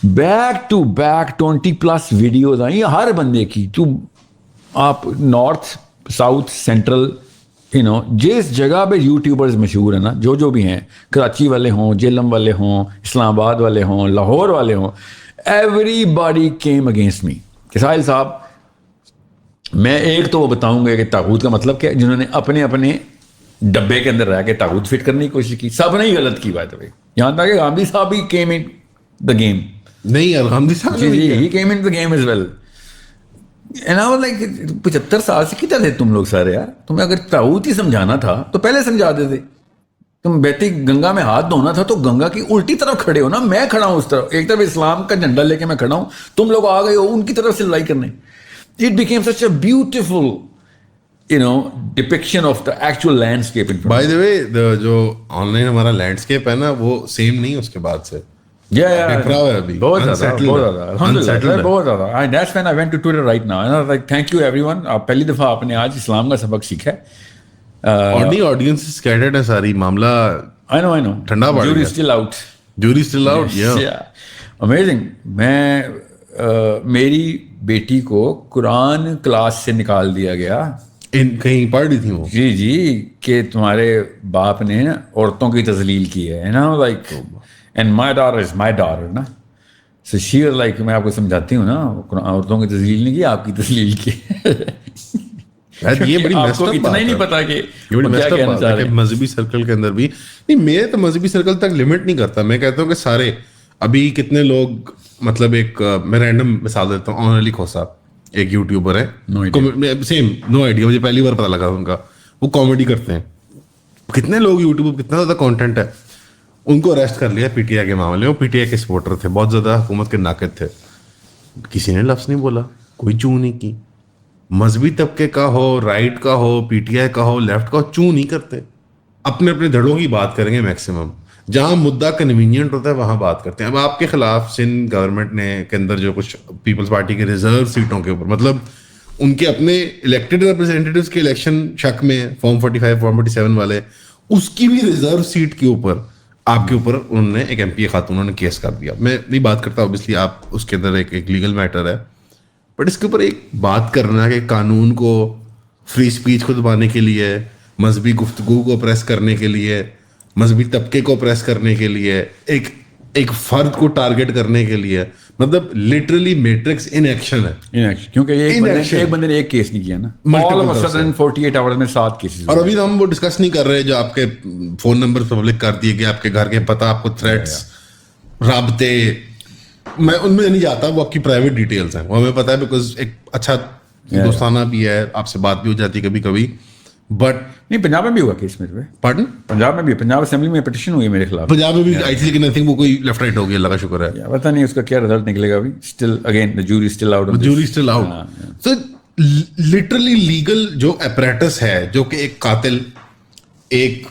Speaker 2: بیک ٹو بیک 20+ ویڈیوز آئیں ہر بندے کی. تو آپ نارتھ ساؤتھ سینٹرل جس جگہ پہ یوٹیوبرز مشہور ہیں نا, جو بھی ہیں, کراچی والے ہوں, جیلم والے ہوں, اسلام آباد والے ہوں, لاہور والے ہوں, every body came against me. کہ ساحل صاحب, میں ایک تو وہ بتاؤں گا کہ طاغوت کا مطلب کیا ہے, جنہوں نے اپنے اپنے ڈبے کے اندر رہ کے طاغوت فٹ کرنے کی کوشش کی. سب نے ہی غلط کی بات ہے, یہاں تک کہ گاندھی صاحب بھی کیم ان دا گیم.
Speaker 1: نہیں, گاندھی صاحب
Speaker 2: جی, he came in the game as well. 75 سال سے کتنا تھے تم لوگ سارے یار. تمہیں اگر طاغوت ہی سمجھانا تھا تو پہلے سمجھا دیتے. تم بہتی گنگا میں ہاتھ دھونا تھا تو گنگا کی الٹی طرف کھڑے ہو نا, میں کھڑا ہوں اس طرف, ایک طرف اسلام کا جھنڈا لے کے میں کھڑا ہوں, تم لوگ آ گئے ہو ان کی طرف سے لڑائی کرنے. It became such a beautiful depiction of the actual landscape.
Speaker 1: By the way, جو آن لائن ہمارا لینڈسکیپ ہے نا وہ سیم نہیں اس کے بعد سے.
Speaker 2: بہت زیادہ. That's when I went to Twitter right now and I was like, thank you everyone. آپ پہلی دفعہ آپ نے آج اسلام کا سبق سیکھا ہے.
Speaker 1: آڈینس اسکیٹرڈ ہے ساری, معاملہ
Speaker 2: I know
Speaker 1: ٹھنڈا پڑ گیا. Jury still out.
Speaker 2: Yeah. Amazing. میں میری بیٹی کو قرآن کلاس سے نکال دیا گیا.
Speaker 1: کہیں پڑھ رہی تھی وہ,
Speaker 2: جی, کہ تمہارے باپ نے عورتوں کی تذلیل کی ہے نا, like, and my daughter is my daughter نا. سو شی واز لائک, میں آپ کو سمجھاتی ہوں نا, عورتوں کی تذلیل نہیں کی, آپ کی تذلیل کی.
Speaker 1: یہ بڑی
Speaker 2: اتنا ہی نہیں پتا کہ کیا کہنا چاہ رہے ہیں.
Speaker 1: مذہبی سرکل کے اندر بھی نہیں, میں تو مذہبی سرکل تک لمٹ نہیں کرتا. میں کہتا ہوں کہ سارے, ابھی کتنے لوگ, مطلب ایک میں رینڈم مثال دیتا ہوں, آنر علی کھوسا, ایک یوٹیوبر ہے,
Speaker 2: No
Speaker 1: نو آئیڈیا, مجھے پہلی بار پتا لگا ان کا. وہ کامیڈی کرتے ہیں. کتنے لوگ یوٹیوب پہ کتنا زیادہ کانٹینٹ ہے. ان کو اریسٹ کر لیا پی ٹی آئی کے معاملے میں. وہ پی ٹی آئی کے سپورٹر تھے, بہت زیادہ حکومت کے ناقد تھے. کسی نے لفظ نہیں بولا, کوئی چوں نہیں کی. مذہبی طبقے کا ہو, رائٹ کا ہو, پی ٹی آئی کا ہو, لیفٹ کا ہو, چوں نہیں کرتے. اپنے اپنے دھڑوں کی بات کریں گے میکسیمم. جہاں مدعا کنوینئنٹ ہوتا ہے وہاں بات کرتے ہیں. اب آپ کے خلاف سندھ گورنمنٹ نے کے اندر جو کچھ پیپلز پارٹی کے ریزرو سیٹوں کے اوپر, مطلب ان کے اپنے الیکٹڈ ریپرزینٹیوز کے الیکشن شک میں فارم 45 فارم 47 والے, اس کی بھی ریزرو سیٹ کے اوپر آپ کے اوپر انہوں نے ایک ایم پی خاتون نے کیس کر دیا. میں نہیں بات کرتا اوبیسلی, آپ اس کے اندر ایک لیگل میٹر ہے, بٹ اس کے اوپر ایک بات کرنا کہ قانون کو فری اسپیچ کو دبانے کے لیے, مذہبی گفتگو کو پریس کرنے کے لیے, مذہبی طبقے کو پریس کرنے کے لیے, ایک فرد کو ٹارگیٹ کرنے کے لیے, مطلب لٹرلی میٹرکس ان ایکشن ہے.
Speaker 2: کیونکہ ایک بندے نے ایک کیس نہیں کیا نا, all of a sudden 48 hours میں 7 کیسز.
Speaker 1: اور ابھی ہم وہ ڈسکس نہیں کر رہے جو آپ کے فون نمبر پبلک کر دیے گئے, آپ کے گھر کے پتہ, آپ کو تھریٹس, رابطے, میں ان میں نہیں جاتا, وہ آپ کی پرائیویٹ ڈیٹیلز ہیں, وہ ہمیں پتہ ہے بیکاز ایک اچھا دوستانہ بھی ہے, آپ سے بات بھی ہو جاتی ہے کبھی کبھی. بٹ
Speaker 2: نہیں, پنجاب میں بھی ہوا کیس میرے.
Speaker 1: پارڈن,
Speaker 2: پنجاب میں بھی, پنجاب اسمبلی میں پٹیشن ہوئی میرے خلاف.
Speaker 1: پنجاب میں بھی آئی تھی, لیکن آئی تھنک وہ کوئی لیفٹ رائٹ ہو گیا, اللہ کا شکر ہے.
Speaker 2: پتہ نہیں اس کا کیا رزلٹ نکلے گا ابھی. Still again the jury is still out.
Speaker 1: Jury still out. So literally legal جو اپریٹس ہے, جو کہ ایک قاتل, ایک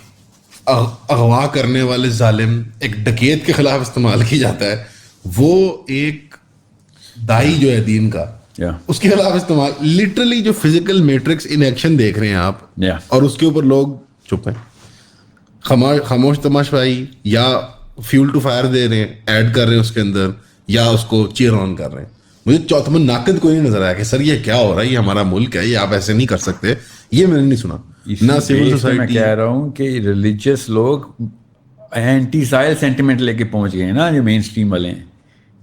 Speaker 1: اغوا کرنے والے ظالم, ایک ڈکیت کے خلاف استعمال کی جاتا ہے, وہ ایک دائی جو ہے دین کا, اس کے خلاف استعمال. لٹرلی جو فزیکل میٹرکس ان ایکشن دیکھ رہے ہیں آپ, اور اس کے اوپر لوگ چپ ہیں, خاموش تماشائی, یا فیول ٹو فائر دے رہے ہیں, ایڈ کر رہے ہیں اس کے اندر, یا اس کو چیئر آن کر رہے ہیں. مجھے چوتھا میں ناقد کوئی نہیں نظر آیا کہ سر یہ کیا ہو رہا ہے, یہ ہمارا ملک ہے, یہ آپ ایسے نہیں کر سکتے. یہ میں نے نہیں سنا. نہ سول سوسائٹی. میں
Speaker 2: کہہ رہا ہوں کہ ریلیجیس لوگ اینٹی سائل سینٹیمنٹ لے کے پہنچ گئے ہیں نا, جو مین اسٹریم والے ہیں.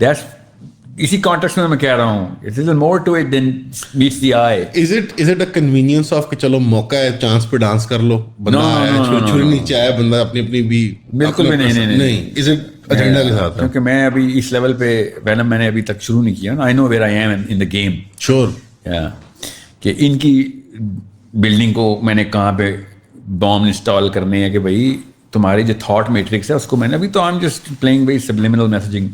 Speaker 2: دیٹس اسی کانٹیکسٹ میں کہہ رہا ہوں, it is more to it than meets the eye.
Speaker 1: Is it a convenience of کہ چلو موقع ہے, چانس پہ ڈانس کر لو, بندہ ہے چھری نیچے آیا, بندہ اپنی اپنی بھی
Speaker 2: بالکل بھی نہیں.
Speaker 1: از اٹ ایجنڈا کے ساتھ؟
Speaker 2: کیونکہ میں ابھی اس لیول پہ وینم میں نے ابھی تک شروع نہیں کیا نا. I know where I am in the game.
Speaker 1: Sure.
Speaker 2: کہ ان کی بلڈنگ کو میں نے کہاں پہ بام انسٹال کرنے ہیں, کہ بھائی تمہاری جو تھاٹ میٹرکس ہے اس کو میں نے ابھی تو I am just playing very subliminal messaging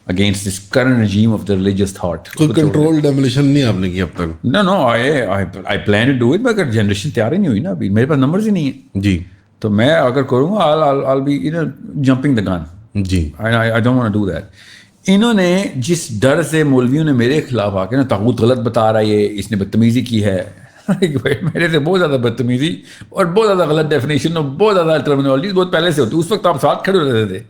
Speaker 2: against this current regime of the religious thought.
Speaker 1: کوئی controlled demolition نہیں آپ نے کی اب تک؟
Speaker 2: No, I plan to do it, مگر جنریشن تیار ہی نہیں ہوئی نا ابھی, میرے پاس نمبرز ہی نہیں ہیں.
Speaker 1: جی.
Speaker 2: تو میں اگر کروں گا I'll be jumping the gun.
Speaker 1: G.
Speaker 2: I don't want to do that. انہوں نے جس ڈر سے مولویوں نے میرے خلاف آ کے نا طاغوت غلط بتا رہا ہے, اس نے بدتمیزی کی ہے, میرے سے بہت زیادہ بدتمیزی اور بہت زیادہ غلط ڈیفینیشن اور بہت زیادہ ٹرمینالوجی بہت پہلے سے ہوتی. اس وقت آپ ساتھ کھڑے ہوتے تھے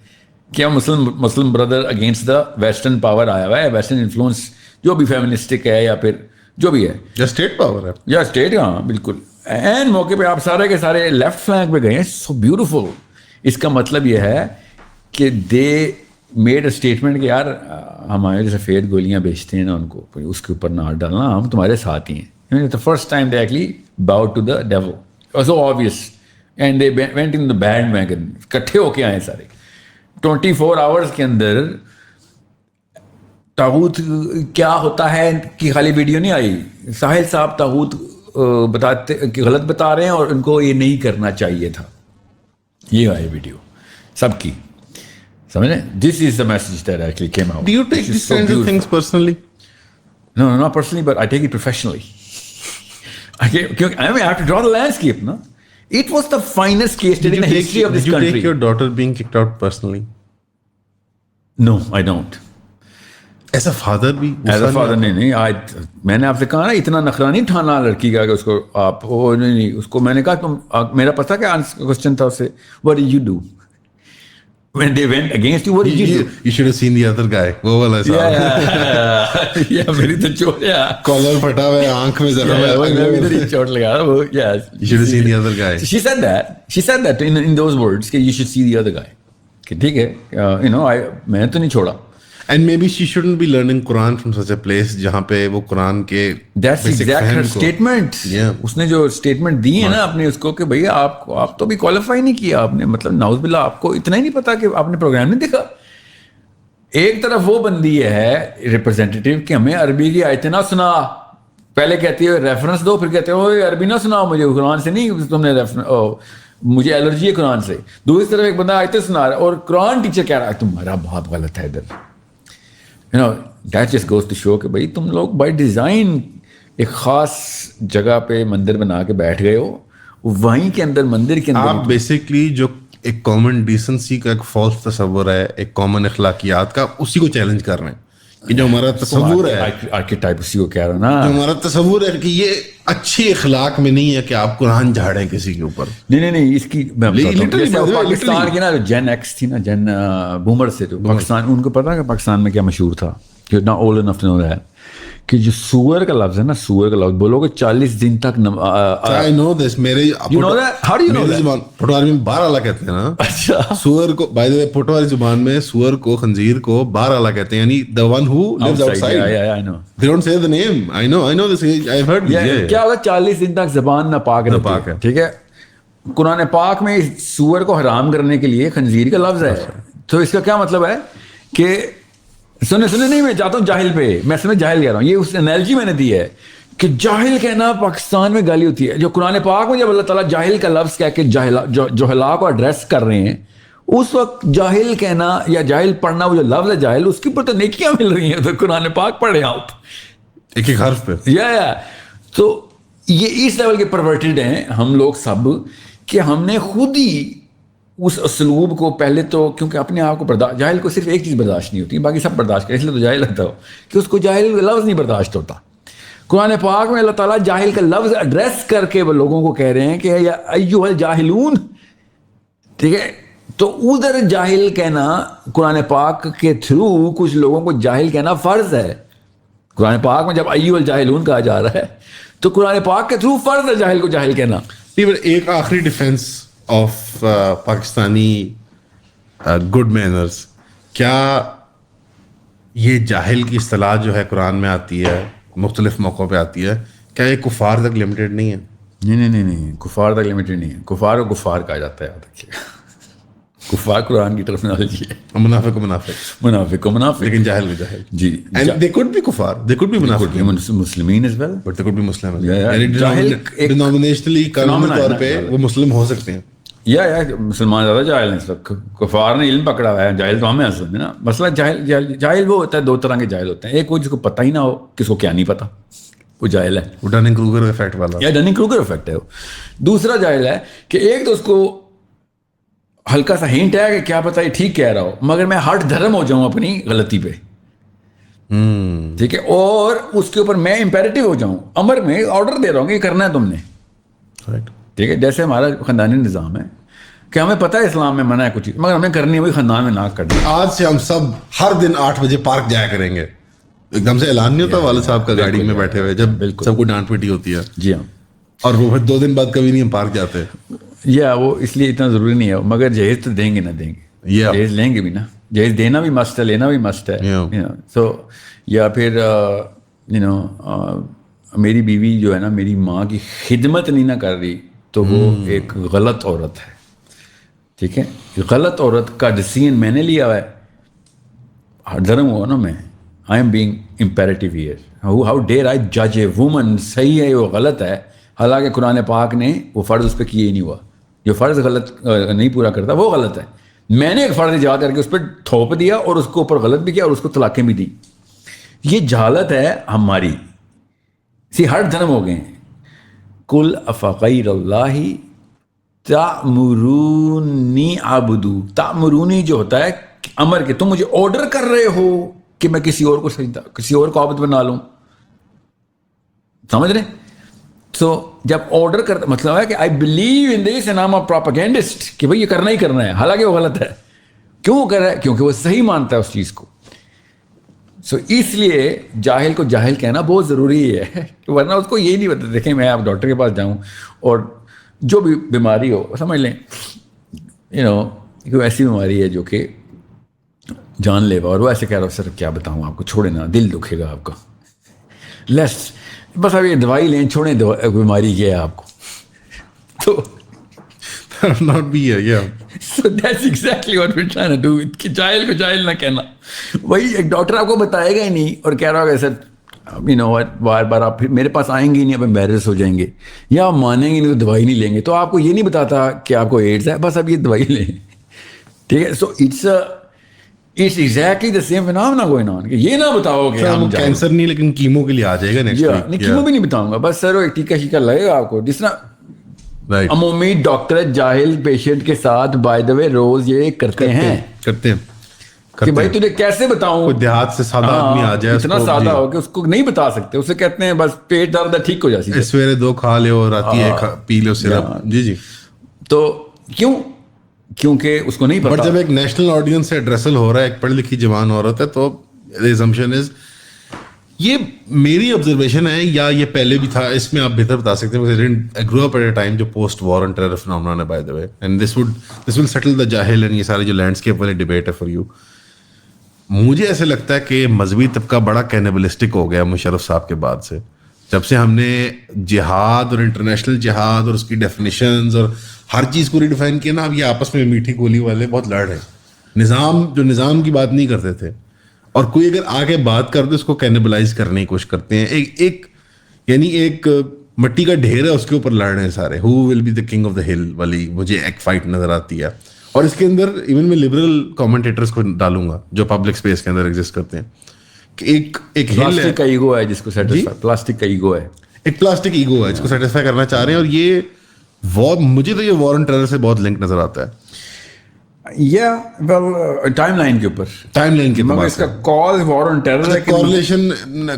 Speaker 2: کیا Muslim brother against the western power آیا ہوا ہے, ویسٹرن انفلوئنس جو بھی فیمنسٹک ہے یا پھر جو بھی ہے,
Speaker 1: یا اسٹیٹ پاور ہے,
Speaker 2: یا اسٹیٹ. ہاں بالکل. این موقع پہ آپ سارے کے سارے لیفٹ فلینک پہ گئے ہیں. So beautiful. اس کا مطلب یہ ہے کہ دے میڈ اے اسٹیٹمنٹ کہ یار ہمارے جو سفید گولیاں بیچتے ہیں نا, ان کو اس کے اوپر نہ ہاتھ ڈالنا, ہم تمہارے ساتھ ہی ہیں. The first time they actually bowed to the devil. So obvious. And they went in the bandwagon, اکٹھے ہو کے آئے سارے. 24 hours کے اندر طاغوت کیا ہوتا ہے کہ خالی ویڈیو نہیں آئی. ساحل صاحب طاغوت بتاتے غلط بتا رہے ہیں اور ان کو یہ نہیں کرنا چاہیے تھا, یہ آئی ویڈیو سب کی. سمجھے؟ This is the message that actually came out.
Speaker 1: Do you take these kind of things personally?
Speaker 2: No not personally, but I take it professionally. کیونکہ I have to draw the landscape, no? It was the finest case study in the history of this country.
Speaker 1: Did you take your daughter being kicked out personally?
Speaker 2: No, I don't.
Speaker 1: As a father بھی?
Speaker 2: As a father نہیں. میں نے آپ سے کہا نا اتنا نخرہ نہیں اٹھانا لڑکی کا کہ اس کو آپ نہیں. اس کو میں نے کہا میرا پتہ کیا کوشچن تھا اس سے, what did you do when they went against you? What did you do?
Speaker 1: You should have seen the other guy. وہ والا صاحب.
Speaker 2: Yeah, میری تو چوٹ ہے.
Speaker 1: کالر پھٹا ہوا ہے, آنکھ میں زخم ہے.
Speaker 2: میں ادھر ہی چوٹ لگا رہا ہوں. Yes.
Speaker 1: You should have seen the other guy.
Speaker 2: She said that in those words کہ you should see the other guy. کہ ٹھیک ہے, میں تو نہیں چھوڑا.
Speaker 1: And maybe she shouldn't be learning Quran from such a place جہاں پہ وہ قرآن کے
Speaker 2: That's exact her statement. اس نے جو اسٹیٹمنٹ دی ہے نا اپنے اس کو کہ بھئی آپ تو بھی کوالیفائی نہیں کیا آپ نے, مطلب نعوذ باللہ آپ کو اتنا ہی نہیں پتا کہ آپ نے پروگرام نہیں دیکھا. ایک طرف وہ بندی ہے ریپرزینٹیٹیو کہ ہمیں عربی کی آیتیں نہ سنا, پہلے کہتی ہے ریفرنس دو, پھر کہتے ہو عربی نہ سناؤ مجھے, قرآن سے نہیں تم نے مجھے الرجی ہے قرآن سے. دوسری طرف ایک بندہ آیتیں سنا رہا ہے اور قرآن ٹیچر کہہ رہا ہے تمہارا بہت غلط ہے ادھر. You know that just goes to show کہ بھائی تم لوگ بائی ڈیزائن ایک خاص جگہ پہ مندر بنا کے بیٹھ گئے ہو, وہیں کے اندر مندر کے اندر
Speaker 1: آپ بیسکلی جو ایک کامن ڈیسنسی کا ایک فالس تصور ہے, ایک کامن اخلاقیات کا, اسی کو چیلنج کر رہے ہیں کہ جو ہمارا تصور ہے,
Speaker 2: آرکیٹائپ اسی کو کہہ رہا نا,
Speaker 1: جو ہمارا تصور ہے کہ یہ اچھی اخلاق میں نہیں ہے کہ آپ قرآن جھاڑیں کسی کے اوپر.
Speaker 2: نہیں اس کی میں پاکستان کی نا جین ایکس تھی نا, جین بومر سے, جو پاکستان, ان کو پتا ہے کہ پاکستان میں کیا مشہور تھا, کہ نا old enough to know that, کہ جو سور کا لفظ ہے نا, سور کا لفظ بولو گے 40 دن تک.
Speaker 1: I know this, میرے پٹواری میں بارہلا کہتے ہیں نا. اچھا, سور کو بائی دی وے پٹواری زبان میں سور کو, خنزیر کو بارہلا کہتے ہیں, یعنی the one who lives outside. They don't say the name. I know this, I've heard this.
Speaker 2: کیا ہوگا 40 دن تک زبان ناپاک ہے, ٹھیک ہے. قرآن پاک میں سور کو حرام کرنے کے لیے خنزیر کا لفظ ہے. تو اس کا کیا مطلب ہے کہ سنے نہیں, میں جاتا ہوں جاہل پہ, میں سمجھ جاہل کہہ رہا ہوں, یہ اس انالوجی میں نے دی ہے کہ جاہل کہنا پاکستان میں گالی ہوتی ہے. جو قرآن پاک میں جب اللہ تعالیٰ جاہل کا لفظ کہہ کے جہلا کو ایڈریس کر رہے ہیں, اس وقت جاہل کہنا یا جاہل پڑھنا, وہ جو لفظ ہے جاہل, اس کے اوپر تو نیکیاں مل رہی ہیں. تو قرآن پاک پڑھیں آپ
Speaker 1: ایک حرف پہ,
Speaker 2: یا تو یہ اس لیول کے پرورٹڈ ہیں ہم لوگ سب, کہ ہم نے خود ہی اس اسلوب کو پہلے تو, کیونکہ اپنے آپ کو جاہل کو صرف ایک چیز برداشت نہیں ہوتی, باقی سب برداشت کرے, اس لیے تو جاہل لگتا ہو کہ اس کو جاہل کا لفظ نہیں برداشت ہوتا. قرآن پاک میں اللہ تعالیٰ جاہل کا لفظ ایڈریس کر کے وہ لوگوں کو کہہ رہے ہیں کہ یا ایھا الجاہلون, ٹھیک ہے. تو ادھر جاہل کہنا قرآن پاک کے تھرو کچھ لوگوں کو جاہل کہنا فرض ہے. قرآن پاک میں جب ایھا الجاہلون کہا جا رہا ہے تو قرآن پاک کے تھرو فرض ہے جاہل کو جاہل کہنا.
Speaker 1: ایک آخری defence of Pakistani good manners, کیا یہ جاہل کی اصطلاح جو ہے قرآن میں آتی ہے, مختلف موقعوں پہ آتی ہے, کیا یہ کفار تک لمیٹڈ نہیں ہے؟
Speaker 2: نہیں, کفار تک لمیٹڈ نہیں ہے. کفار کو کفار کہا جاتا ہے, یاد رکھیے. کفار قرآن کی ٹرمینالوجی ہے.
Speaker 1: منافق کو منافق, لیکن جاہل کو جاہل. جی, and they could be kufar, they could be منافق,
Speaker 2: مسلمین as well,
Speaker 1: but they could be Muslim as well. یعنی denominationally قانونی طور پہ وہ مسلم ہو سکتے ہیں.
Speaker 2: یا مسلمان زیادہ جاہل ہیں اس وقت. کفار نے علم پکڑا ہوا ہے, جاہل تو ہمیں اصل میں نا. مسئلہ جاہل وہ ہوتا ہے, دو طرح کے جاہل ہوتے ہیں. ایک وہ جس کو پتہ ہی نہ ہو, کس کو کیا نہیں پتا, وہ جاہل ہے,
Speaker 1: وہ ڈننگ کروگر افیکٹ والا,
Speaker 2: یا ڈننگ کروگر افیکٹ ہے. دوسرا جاہل ہے کہ ایک تو اس کو ہلکا سا ہنٹ ہے کہ کیا پتا یہ ٹھیک کہہ رہا ہو, مگر میں ہٹ دھرم ہو جاؤں اپنی غلطی پہ, ٹھیک ہے, اور اس کے اوپر میں امپیریٹو ہو جاؤں, امر میں آرڈر دے رہا ہوں کہ یہ کرنا ہے تم نے, ٹھیک ہے. جیسے ہمارا خاندانی نظام ہے کہ ہمیں پتہ ہے اسلام میں منع ہے کچھ چیز, مگر ہمیں کرنی ہے وہی خاندان میں نہ کرنی.
Speaker 1: آج سے ہم سب ہر دن 8 بجے پارک جایا کریں گے. ایک دم سے اعلان نہیں ہوتا والد صاحب کا گاڑی میں بیٹھے ہوئے, جب سب کو ڈانٹ پیٹی ہوتی ہے.
Speaker 2: جی ہاں,
Speaker 1: اور وہ پھر 2 دن بعد کبھی نہیں ہم پارک جاتے.
Speaker 2: یا وہ اس لیے اتنا ضروری نہیں ہے, مگر جہیز تو دیں گے نہ دیں گے, جہیز لیں گے بھی نا, جہیز دینا بھی مست ہے, لینا بھی مست ہے. سو یا پھر میری بیوی جو ہے نا, میری ماں کی خدمت نہیں نہ کر رہی, تو وہ ایک غلط عورت ہے, ٹھیک ہے. غلط عورت کا ڈیسیژن میں نے لیا ہوا ہے, ہر دھرم ہوا نا میں, I am being imperative here, how dare I جج اے وومن. صحیح ہے وہ غلط ہے, حالانکہ قرآن پاک نے وہ فرض اس پہ کیے ہی نہیں ہوا. جو فرض غلط نہیں پورا کرتا وہ غلط ہے. میں نے ایک فرض ایجاد کر کے اس پہ تھوپ دیا اور اس کو اوپر غلط بھی کیا اور اس کو طلاقیں بھی دی. یہ جہالت ہے ہماری. ہر دھرم ہو گئے ہیں. کل افغیر اللہ تأمرونی عبدو. تأمرونی جو ہوتا ہے امر کے, تم مجھے آرڈر کر رہے ہو کہ میں کسی اور کو سجدہ, کسی اور کو عابد بنا لوں, سمجھ رہے. تو جب آرڈر کرتا مطلب ہے کہ I believe in this and I am a propagandist, کہ بھائی یہ کرنا ہی کرنا ہے, حالانکہ وہ غلط ہے. کیوں کر رہا ہے؟ کیونکہ وہ صحیح مانتا ہے اس چیز کو. سو اس لیے جاہل کو جاہل کہنا بہت ضروری ہے, ورنہ اس کو یہی نہیں پتا. دیکھیں میں آپ ڈاکٹر کے پاس جاؤں اور جو بھی بیماری ہو, سمجھ لیں کوئی ایسی بیماری ہے جو کہ جان لیوا, اور وہ ایسے کہہ رہا ہو سر کیا بتاؤں آپ کو, چھوڑے نا, دل دکھے گا آپ کا, لیس بس اب یہ دوائی لیں, چھوڑیں بیماری کیا ہے آپ کو. تو
Speaker 1: not be here, yeah.
Speaker 2: So that's exactly what we're trying to do. کہ جاہل کو جاہل نہ کہنا. وہی ایک ڈاکٹر آپ کو بتائے گا ہی نہیں اور کہہ رہا ہوگا سر یو نو بار بار آپ پھر میرے پاس آئیں گے ہی نہیں, اب امبیرس ہو جائیں گے, یا آپ مانیں گے نہیں تو دوائی نہیں لیں گے. تو آپ کو یہ نہیں بتاتا کہ آپ کو ایڈز ہے, بس اب یہ دوائی لیں, ٹھیک ہے. So it's exactly the same phenomena going on, کہ یہ نہ بتاؤ کہ ہم
Speaker 1: کینسر نہیں لیکن کیمو کے لیے آ جائے گا نیکسٹ ویک.
Speaker 2: نہیں, کیمو بھی نہیں بتاؤں گا, بس سر ایک ٹیکا شیکا لگے گا آپ کو. جس طرح عمومی ڈاکٹر جاہل پیشنٹ کے ساتھ بائی دا وے روز یہ کرتے ہیں کہ بھائی تجھے کیسے بتاؤں,
Speaker 1: کوئی دیہات سے سادہ آدمی آ جائے,
Speaker 2: اتنا سادہ ہو کہ اس کو نہیں بتا سکتے, اسے کہتے ہیں بس پیٹ درد ہے ٹھیک ہو جاتی,
Speaker 1: سویرے 2 کھا لے اور آتی ہے پی لو سرپ. جی
Speaker 2: تو کیونکہ اس کو نہیں پتا.
Speaker 1: بٹ جب ایک نیشنل آڈینس سے ایڈریسل ہو رہا ہے, ایک پڑھی لکھی جوان عورت ہے, تو assumption is, یہ میری آبزرویشن ہے یا یہ پہلے بھی تھا, اس میں آپ بہتر بتا سکتے ہیں. I grew up at a time جو post war and terror phenomena ہے by the way, and this will settle the جاہل اینڈ یہ ساری جو لینڈسکیپ والی ڈبیٹ ہے فار یو. مجھے ایسے لگتا ہے کہ مذہبی طبقہ بڑا کینیبلسٹک ہو گیا مشرف صاحب کے بعد سے, جب سے ہم نے جہاد اور انٹرنیشنل جہاد اور اس کی ڈیفینیشنز اور ہر چیز کو ریڈیفائن کیا نا. اب یہ آپس میں میٹھی گولی والے بہت لڑ رہے ہیں. نظام کی بات نہیں کرتے تھے, اور کوئی اگر آگے بات کر دے اس کو کینیبلائز کرنے کی کوشش کرتے ہیں. ایک مٹی کا ڈھیر ہے, اس کے اوپر لڑ رہے ہیں سارے. Who will be the king of the hill والی مجھے ایک فائٹ نظر آتی ہے. اور اس کے اندر ایون میں لبرل کامنٹیٹرس کو ڈالوں گا جو پبلک اسپیس کے اندر ایگزسٹ کرتے ہیں, کہ ایک
Speaker 2: پلاسٹک کا ایگو ہے جس کو پلاسٹک کا ایگو ہے,
Speaker 1: ایک پلاسٹک ایگو ہے جس کو سیٹسفائی کرنا چاہ رہے ہیں. اور یہ مجھے تو یہ وار اینڈ ٹیرر سے بہت لنک نظر آتا ہے.
Speaker 2: ٹائم لائن کے اوپر اس کا کاز وار اینڈ ٹیرر ہے,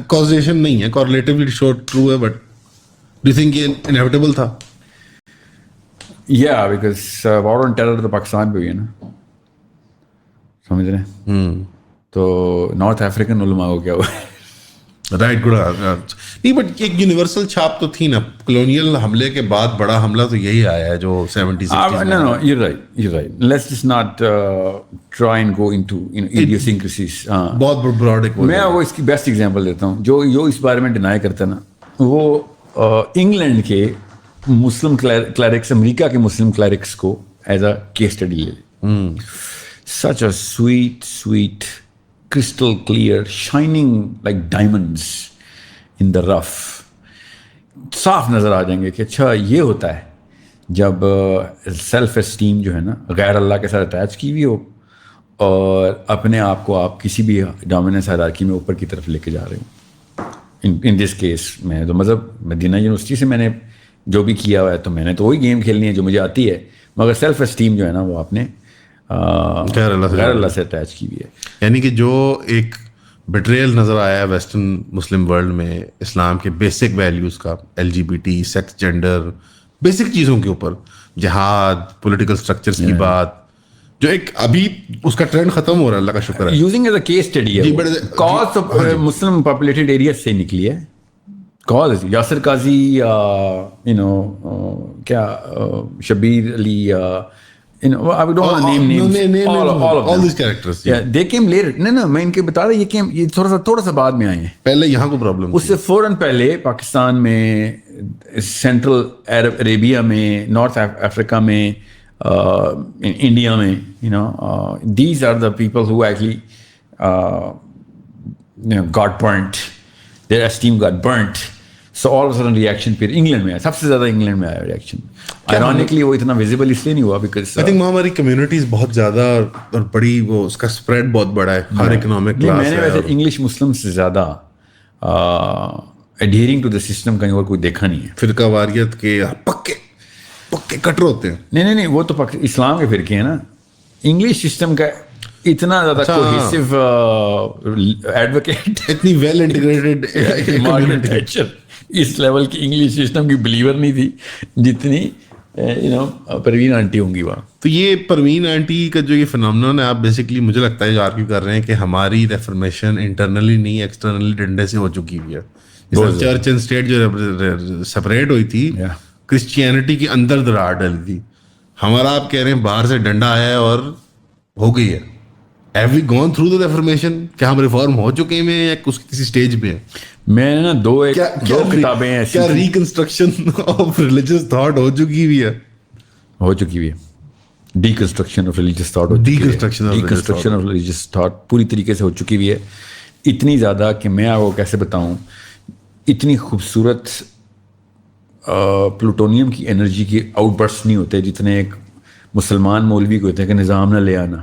Speaker 1: کازیشن نہیں ہے, کورلیٹیولی شو ٹرو ہے, بٹ ڈو یو تھنک یہ انیویٹیبل تھا؟
Speaker 2: بیکاز وار اینڈ ٹیرر تو پاکستان پہ ہوئی ہے نا, سمجھ رہے ہیں, تو نارتھ افریقن علماء کو کیا ہوا,
Speaker 1: رائٹ گڈ. نہیں بٹ ایک یونیورسل چھاپ تو تھی نا, کلونیل حملے کے بعد بڑا حملہ تو یہی آیا ہے جو 70s.
Speaker 2: No, you're right. Let's just not try and go into idiosyncrasies.
Speaker 1: بہت براڈ ایک.
Speaker 2: میں وہ اس کی بیسٹ ایگزامپل دیتا ہوں. جو اس بارے میں ڈینائی کرتا ہے نا, وہ انگلینڈ کے مسلم کلیرکس, امریکہ کے مسلم کلیرکس کو ایز اے کیس اسٹڈی لے لے. Such a sweet crystal clear, shining like diamonds in the rough. صاف نظر آ جائیں گے کہ اچھا یہ ہوتا ہے جب سیلف اسٹیم جو ہے نا غیر اللہ کے ساتھ اٹیچ کی ہوئی ہو, اور اپنے آپ کو آپ کسی بھی ڈومیننس ہائرارکی میں اوپر کی طرف لے کے جا رہے ہوں. ان دس کیس میں تو مذہب مدینہ یونیورسٹی سے میں نے جو بھی کیا ہوا ہے, تو میں نے تو وہی گیم کھیلنی ہے جو مجھے آتی ہے, مگر سیلف اسٹیم جو ہے نا وہ آپ نے غیر اللہ سے اٹیچ کی ہوئی ہے.
Speaker 1: یعنی کہ جو ایک بٹریل نظر آیا ہے ویسٹرن مسلم ورلڈ میں اسلام کے بیسک ویلیوز کا, LGBT, سیکس, جینڈر, بیسک چیزوں کے اوپر, جہاد, پولیٹیکل اسٹرکچرز کی بات, جو ایک ابھی اس کا ٹرینڈ ختم ہو رہا ہے, اللہ کا شکر ہے.
Speaker 2: Using as a case study ہے, کاز مسلم پاپولیٹڈ ایریا سے نکلی ہے. کاز یاسر قاضی, کیا شبیر علی, I don't want to name names.
Speaker 1: All these characters.
Speaker 2: Yeah, they came later. No, میں ان کے بتا رہا, یہ تھوڑا سا بعد میں آئے ہیں.
Speaker 1: پہلے یہاں کو پرابلم,
Speaker 2: اس سے فوراً پہلے پاکستان میں, سینٹرل عربیہ میں, نارتھ افریقہ میں, انڈیا میں, these are the people who actually got burnt. Their esteem got burnt. So all of a sudden reaction پھر انگلینڈ میں آیا, سب سے زیادہ انگلینڈ میں آیا ریئیکشن. Ironically وہ اتنا ویزیبل اس لیے نہیں ہوا بیکاز
Speaker 1: I think وہاں ہماری کمیونٹیز بہت زیادہ اور بڑی, وہ اس کا اسپریڈ بہت بڑا ہے, ہر اکنامک کلاس ہے.
Speaker 2: میں نے ویسے انگلش مسلم سے زیادہ adhering to the system کہیں اور کوئی دیکھا نہیں ہے.
Speaker 1: فرقہ واریت کے پکے کٹر ہوتے ہیں.
Speaker 2: نہیں, وہ تو اسلام کے فرقے ہیں نا. انگلش سسٹم کا اتنا زیادہ کوہیسو ایڈوکیٹ,
Speaker 1: اتنی ویل انٹیگریٹڈ
Speaker 2: اس لیول کی انگلش سسٹم کی بلیور نہیں تھی جتنی پروین آنٹی ہوں گی وہاں.
Speaker 1: تو یہ پروین آنٹی کا جو یہ فنامنون ہے, آپ بیسکلی مجھے لگتا ہے جو آرگیو کر رہے ہیں کہ ہماری ریفرمیشن انٹرنلی نہیں ایکسٹرنلی ڈنڈے سے ہو چکی ہوئی ہے. چرچ اینڈ اسٹیٹ جو سپریٹ ہوئی تھی, کرسچینٹی کی اندر دراڑ ڈلی تھی. ہمارا آپ کہہ رہے ہیں باہر سے ڈنڈا آیا ہے اور ہو گئی ہے. Have we gone through the reformation? کیا ہم ریفارم ہو چکے ہیں یا کسی اسٹیج پہ ہیں؟
Speaker 2: میں نے نا دو کتابیں ایسی,
Speaker 1: کیا ریکنسٹرکشن آف ریلیجیس تھاٹ ہو چکی ہوئی ہے, ڈیکنسٹرکشن آف ریلیجیس تھاٹ پوری طریقے سے ہو چکی ہوئی ہے.
Speaker 2: اتنی زیادہ کہ میں آپ کو کیسے بتاؤں, اتنی خوبصورت پلوٹونیم کی انرجی کے آؤٹ برسٹ نہیں ہوتے جتنے ایک مسلمان مولوی کو ہوتے ہیں کہ نظام نہ لے آنا,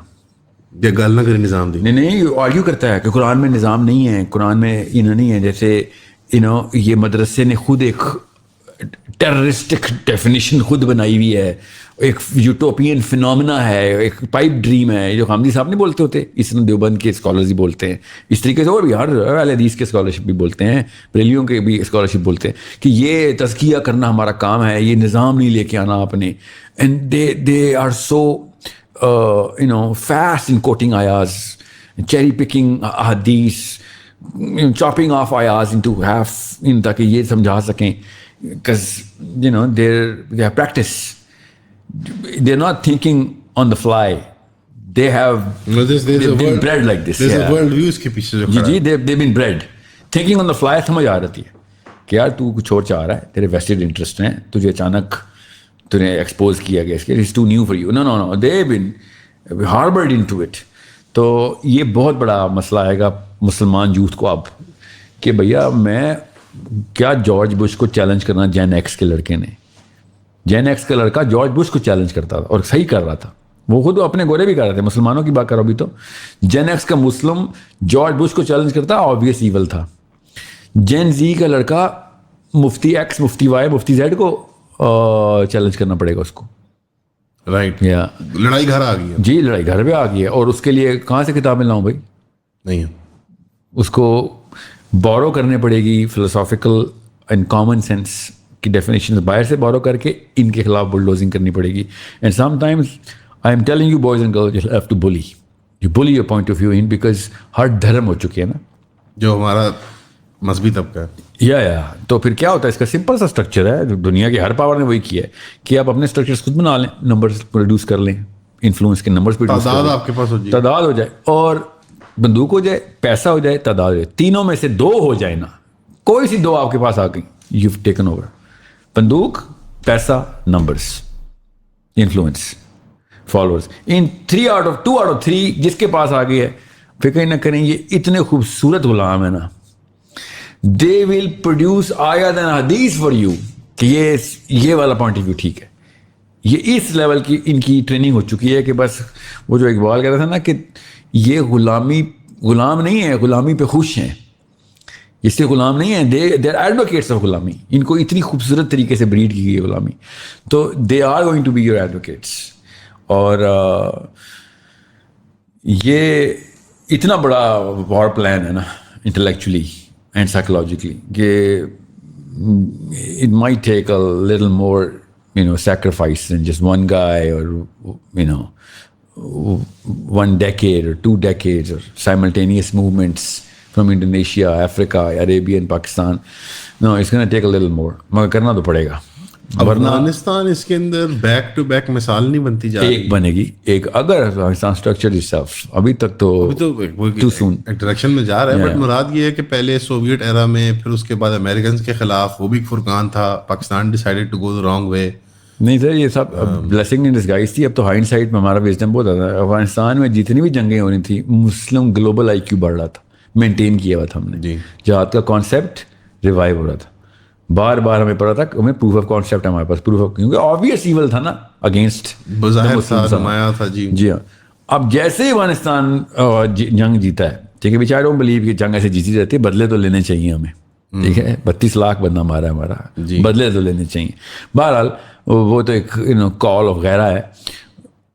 Speaker 1: یا گل نہ کرے نظام دی.
Speaker 2: نہیں آرگیو کرتا ہے کہ قرآن میں نظام نہیں ہے, قرآن میں نہیں ہے. جیسے یہ مدرسے نے خود ایک ٹیررسٹک ڈیفینیشن خود بنائی ہوئی ہے, ایک یوٹوپین فنومنا ہے, ایک پائپ ڈریم ہے, جو حامدی صاحب نہیں بولتے ہوتے, اس طرح دیوبند کے اسکالرز بھی بولتے ہیں, اس طریقے سے اور بھی ہر اہل حدیث کے اسکالرشپ بھی بولتے ہیں, بریلیوں کے بھی اسکالرشپ بولتے ہیں کہ یہ تزکیہ کرنا ہمارا کام ہے, یہ نظام نہیں لے کے آنا آپ نے. And they are so fast in quoting ayahs, cherry picking hadith, chopping off ayahs into half, تاکہ یہ سمجھا سکیں, because they have practice. They're not thinking on the fly. They've been bred like this.
Speaker 1: There's a world view اس کے پیچھے جو کھڑا ہے.
Speaker 2: جی they've been bred. Thinking on the fly سمجھ آ رہتی ہے کہ یار تو کچھ اور چاہ رہا ہے, تیرے vested interest ہیں, تجھے اچانک تُنہیں ایکسپوز کیا گیا اس کے, it's too new for you. No they have been harboured into it. تو یہ بہت بڑا مسئلہ آئے گا مسلمان یوتھ کو اب کہ بھیا میں کیا جارج بش کو چیلنج کرنا. جین ایکس کے لڑکے نے, جین ایکس کا لڑکا جارج بش کو چیلنج کرتا تھا اور صحیح کر رہا تھا, وہ خود اپنے گورے بھی کر رہے تھے, مسلمانوں کی بات کرو ابھی. تو جین ایکس کا مسلم جارج بش کو چیلنج کرتا, آبویس ایول تھا. جین زی کا لڑکا مفتی ایکس, مفتی وائی, مفتی زیڈ کو چیلنج کرنا پڑے گا اس کو.
Speaker 1: رائٹ,
Speaker 2: یا
Speaker 1: لڑائی گھر آ گئی ہے.
Speaker 2: جی لڑائی گھر پہ آ گئی ہے, اور اس کے لیے کہاں سے کتابیں لاؤں بھائی؟
Speaker 1: نہیں ہے,
Speaker 2: اس کو بورو کرنے پڑے گی فلسافیکل اینڈ کامن سینس کی ڈیفینیشن باہر سے بورو کر کے ان کے خلاف بلڈوزنگ کرنی پڑے گی. And sometimes I am telling you boys and girls, you have to bully, you bully your point of view in, because ہر دھرم ہو چکے ہیں نا
Speaker 1: جو ہمارا مذہبی طبقہ ہے.
Speaker 2: یا تو پھر کیا ہوتا ہے, اس کا سمپل سا اسٹرکچر ہے, دنیا کے ہر پاور نے وہی کیا ہے کہ آپ اپنے اسٹرکچرس خود بنا لیں, نمبرز پروڈیوس کر لیں, انفلوئنس کے نمبرز پروڈیوس کر لیں,
Speaker 1: تعداد آپ کے پاس ہو جائے,
Speaker 2: تعداد ہو جائے, اور بندوق ہو جائے, پیسہ ہو جائے, تعداد ہو جائے, تینوں میں سے دو ہو جائے نا, کوئی سی دو آپ کے پاس آ گئی, یو ٹیکن اوور. بندوق, پیسہ, numbers, influence, followers, in 2 out of 3 جس کے پاس آ گئی ہے, پھر کہیں نہ کریں یہ اتنے خوبصورت غلام ہے نا, they will produce آیات and حدیث for you کہ یہ والا پوائنٹ آف ویو ٹھیک ہے. یہ اس لیول کی ان کی ٹریننگ ہو چکی ہے کہ بس وہ جو اقبال کہہ رہا تھا نا کہ یہ غلام نہیں ہے, غلامی پہ خوش ہیں, اس سے غلام نہیں ہیں, they are advocates of غلامی. ان کو اتنی خوبصورت طریقے سے بریڈ کی گئی ہے غلامی, تو they are going to be your advocates. اور یہ اتنا بڑا وار پلان ہے نا انٹلیکچولی اینڈ سائیکولوجیکلی کہ it might take a little more sacrifice than just one guy or 1 decade or 2 decades or simultaneous movements from Indonesia, Africa, Arabia and Pakistan. No, it's going to take a little more. مگر کرنا تو پڑے گا.
Speaker 1: افغانستان اس کے اندر back to back مثال نہیں بنتی جا رہی.
Speaker 2: ایک بنے گی, ایک اگر افغانستان اسٹرکچر itself ابھی تک تو
Speaker 1: ایک ڈائریکشن میں جا رہا ہے, بٹ مراد یہ ہے کہ پہلے سوویٹ ایرا میں, پھر اس کے بعد امریکنز کے خلاف وہ بھی فرقان تھا, Pakistan decided to go the wrong way.
Speaker 2: نہیں سر, یہ سب بلیسنگ ان ڈسگائز تھی. اب تو ہائنڈ سائڈ میں ہمارا وزڈم بہت آتا ہے. افغانستان میں جتنی بھی جنگیں ہو رہی تھیں, مسلم گلوبل IQ بڑھ رہا تھا, مینٹین کیا ہوا تھا ہم نے. جہاد کا کانسیپٹ ریوائیو ہو رہا تھا, بار بار ہمیں پڑا تھا, ہمیں پروف آف کانسیپٹ ہے ہمارے پاس, پروف آف, کیونکہ آبویس ایول تھا نا اگینسٹ
Speaker 1: نمایاں تھا.
Speaker 2: جی ہاں. اب جیسے ہی افغانستان جنگ جیتا ہے, ٹھیک ہے, وچ آئی ڈونٹ بلیو کہ جنگ ایسے جیتی جاتی ہے, بدلے تو لینے چاہیے ہمیں, ٹھیک ہے, 32 لاکھ بندہ مارا ہے ہمارا, بدلے تو لینے چاہیے. بہرحال وہ تو ایک کال وغیرہ ہے,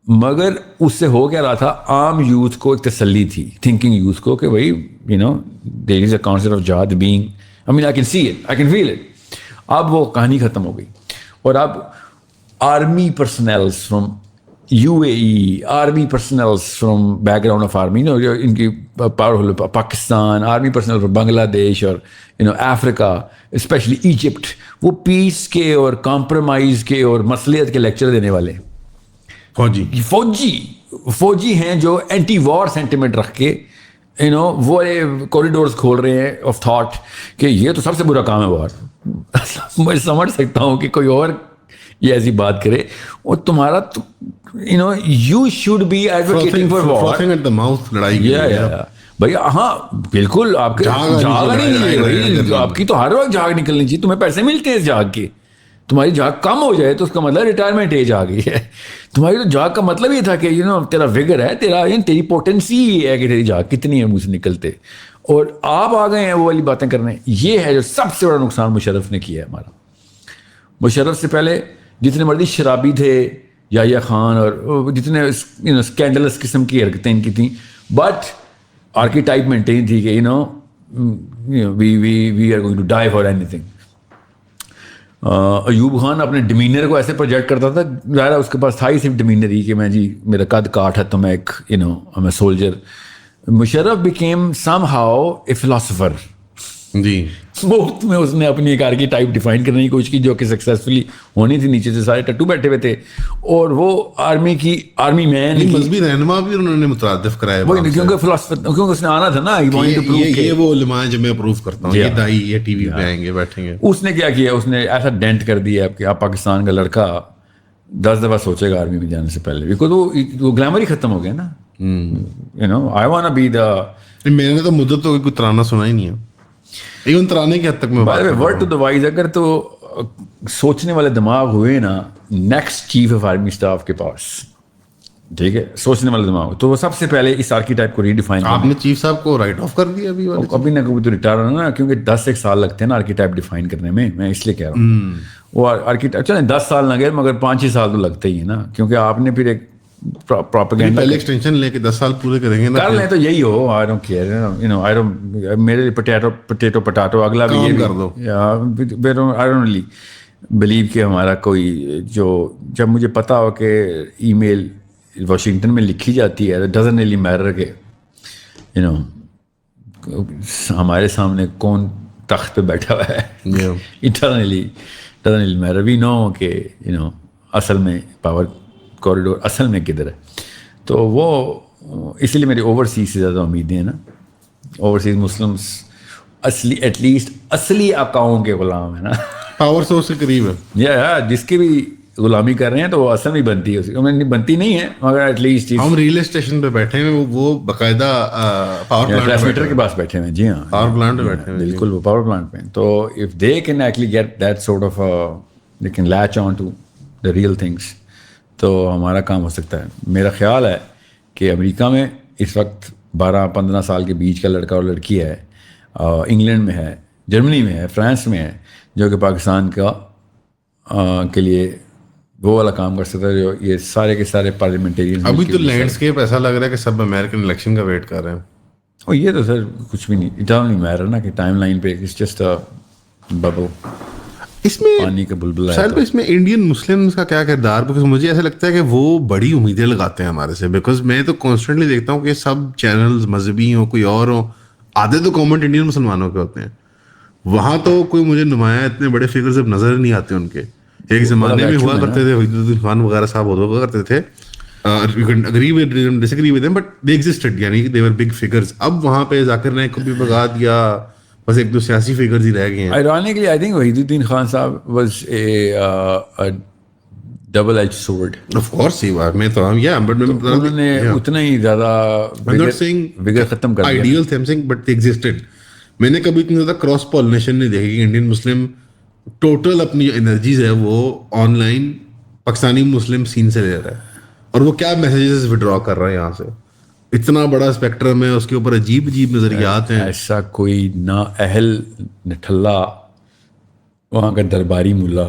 Speaker 2: مگر اس سے ہو کیا رہا تھا, عام یوتھ کو ایک تسلی تھی, تھنکنگ یوتھ کو, کہ بھائی دیر از اے کانسیپٹ آف جہاد being, I mean I can see it, I can feel it. اب وہ کہانی ختم ہو گئی, اور اب army personnels from UAE, army personnels from background of army, ان کی powerful Pakistan, army personnel from Bangladesh اور افریقہ, اسپیشلی ایجپٹ, وہ پیس کے اور کمپرومائز کے اور مصلحت کے لیکچر دینے والے فوجی ہیں جو اینٹی وار سینٹیمنٹ رکھ کے وہ کوریڈورز کھول رہے ہیں آف تھاٹ کہ یہ تو سب سے برا کام ہے وار. میں سمجھ سکتا ہوں کہ کوئی اور یہ ایسی بات کرے, اور تمہارا you should be advocating for war, بھائی ہاں بالکل آپ کے جھاگ نہیں, آپ کی تو ہر وقت جھاگ نکلنی چاہیے, تمہیں پیسے ملتے ہیں اس جھاگ کے, تمہاری جھاگ کم ہو جائے تو اس کا مطلب ریٹائرمنٹ ایج آ گئی ہے. تمہاری تو جھاگ کا مطلب یہ تھا کہ تیرا وگر ہے, تیری پوٹینسی ہے کہ تیری جھاگ کتنی ہے منہ سے نکلتے, اور آپ آ گئے ہیں وہ والی باتیں کرنے. یہ ہے جو سب سے بڑا نقصان مشرف نے کیا ہے ہمارا. مشرف سے پہلے جتنے مرضی شرابی تھے, یحییٰ خان اور جتنے اسکینڈلس قسم کی حرکتیں ان کی تھیں, بٹ آرکیٹائپ مینٹین تھی کہ we are going to die for anything. Ayub Khan اپنے ڈیمینر کو ایسے پروجیکٹ کرتا تھا, ظاہر اس کے پاس تھا ہی صرف ڈیمینر ہی کہ میں جی میرا قد کاٹ ہے تو میں ایک میں soldier. Musharraf became somehow a philosopher. جی مفت میں اس نے اپنی ایک آرکیٹائپ ڈیفائن کرنے کی کوشش کی جو کہ سکسیزفلی ہونی تھی. نیچے سے سارے ٹٹو بیٹھے ہوئے تھے, اور وہ آرمی مین
Speaker 1: مذہبی رہنما بھی انہوں نے مترادف کرائے,
Speaker 2: کیونکہ فلاسفر, کیونکہ اس نے آنا تھا نا,
Speaker 1: یہ وہ علماء جو میں اپروو کرتا ہوں, یہ دائی یہ ٹی وی پہ آئیں گے بیٹھیں گے.
Speaker 2: اس نے کیا کیا, اس نے ایسا ڈینٹ کر دیا کہ آپ پاکستان کا لڑکا 10 دفعہ سوچے گا آرمی میں جانے سے پہلے, بیکاز وہ گلیمر ہی ختم ہو گیا نا. آئی وانٹ بی دا,
Speaker 1: میں نے تو مدت تو کوئی ترانہ سنا ہی نہیں ہے, ایون ترانے کی حد تک میں
Speaker 2: ورڈ ٹو دا وائز. اگر تو سوچنے والے دماغ ہوئے نا next chief of army staff کے پاس, ٹھیک ہے, سوچنے والے دماغ, تو وہ سب سے پہلے اس آرکیٹائپ کو ریڈیفائن.
Speaker 1: آپ نے چیف صاحب کو رائٹ آف کر دیا
Speaker 2: ابھی نہ کبھی تو ریٹائر ہونا نا, کیونکہ 10 سال لگتے ہیں نا آرکیٹائپ ڈیفائن کرنے میں. میں اس لیے کہہ رہا ہوں وہ آرکیٹائپ چلیں 10 سال نہ گئے مگر 5-6 سال تو لگتے ہی ہیں نا, کیونکہ آپ نے پھر ایک پروپیگنڈا
Speaker 1: پہلے ایکسٹینشن لے کے 10 سال پورے کریں گے نا,
Speaker 2: کر لیں تو یہی ہو. آئی ڈونٹ کیئر, میرے پٹیٹو اگلا بھی یہ
Speaker 1: کر دو.
Speaker 2: آئی ڈونٹ ریلی بلیو کہ ہمارا کوئی جو, جب مجھے پتا ہو کہ ای میل واشنگٹن میں لکھی جاتی ہے, ڈزنٹ ریلی میٹر کہ ہمارے سامنے کون تخت پہ بیٹھا ہوا ہے, ڈزنٹ ریلی میٹر. وی نو کہ اصل میں پاور کوریڈور اصل میں کدھر ہے. تو وہ اسی لیے میری اوورسیز سے زیادہ امیدیں ہیں نا. اوورسیز مسلمس اصلی ایٹ لیسٹ اصلی آقاؤں کے غلام ہیں نا,
Speaker 1: پاور سورس کے قریب ہے,
Speaker 2: یا جس کی بھی غلامی کر رہے ہیں تو وہ اصل میں بنتی ہے, بنتی نہیں ہے مگر ایٹ لیسٹ
Speaker 1: ہم ریلوے اسٹیشن پہ بیٹھے ہیں, وہ باقاعدہ پاور
Speaker 2: ٹرانسمیٹر کے پاس بیٹھے ہوئے ہیں. جی ہاں,
Speaker 1: پاور پلانٹ پہ بیٹھے ہیں,
Speaker 2: بالکل وہ پاور پلانٹ پہ. تو if they can actually get that sort of, they can leech on to the real things, تو ہمارا کام ہو سکتا ہے. میرا خیال ہے کہ امریکہ میں اس وقت 12-15 سال کے بیچ کا لڑکا اور لڑکی ہے, انگلینڈ میں ہے, جرمنی میں ہے, فرانس میں ہے, جو کہ پاکستان کا کے لیے وہ والا کام کر سکتا ہے جو یہ سارے کے سارے پارلیمنٹیرین.
Speaker 1: ابھی تو لینڈسکیپ ایسا لگ رہا ہے کہ سب امریکن الیکشن کا ویٹ کر رہے ہیں.
Speaker 2: اور یہ تو سر کچھ بھی نہیں, اتنا نہیں میرا نا کہ ٹائم لائن پہ اٹس جسٹ ببل.
Speaker 1: اس میں
Speaker 2: پانی کا بلبلا
Speaker 1: شاید اس میں انڈین مسلمس کا کیا کردار, بیکاز مجھے ایسا لگتا ہے کہ وہ بڑی امیدیں لگاتے ہیں ہمارے سے, بیکاز میں تو کانسٹنٹلی دیکھتا ہوں کہ سب چینلز مذہبی ہوں کوئی اور ہوں, آدھے تو کامنٹ انڈین مسلمانوں کے ہوتے ہیں. وہاں تو کوئی مجھے نمایاں اتنے بڑے فگرز اب نظر نہیں آتے ان کے. ایک زمانے میں ہوا کرتے تھے, وحید الدین خان وغیرہ صاحب ہوا کرتے تھے, agree with disagree with them, but they existed, یعنی دے ور بگ فگرز. اب وہاں پہ ذاکر نائک کو بھی بھگا دیا, بس ایک دو سیاسی فگرز ہی رہ گئے ہیں.
Speaker 2: Ironically, I think Wahid uddin Khan صاحب was a double-edged sword.
Speaker 1: Of course he was. میں تو
Speaker 2: انہوں نے اتنا ہی زیادہ وگر ختم کر دیا.
Speaker 1: Ideal than saying, but they existed. میں نے کبھی اتنی زیادہ کراس پالینیشن نہیں دیکھی کہ انڈین مسلم ٹوٹل اپنی انرجیز ہے وہ آن لائن پاکستانی مسلم سین سے لے رہا ہے, اور وہ کیا میسیجز وڈرا کر رہا ہے یہاں سے. اتنا بڑا اسپیکٹرم ہے, اس کے اوپر عجیب عجیب نظریات ہیں.
Speaker 2: ایسا کوئی نا اہل نٹھلا وہاں کا درباری ملا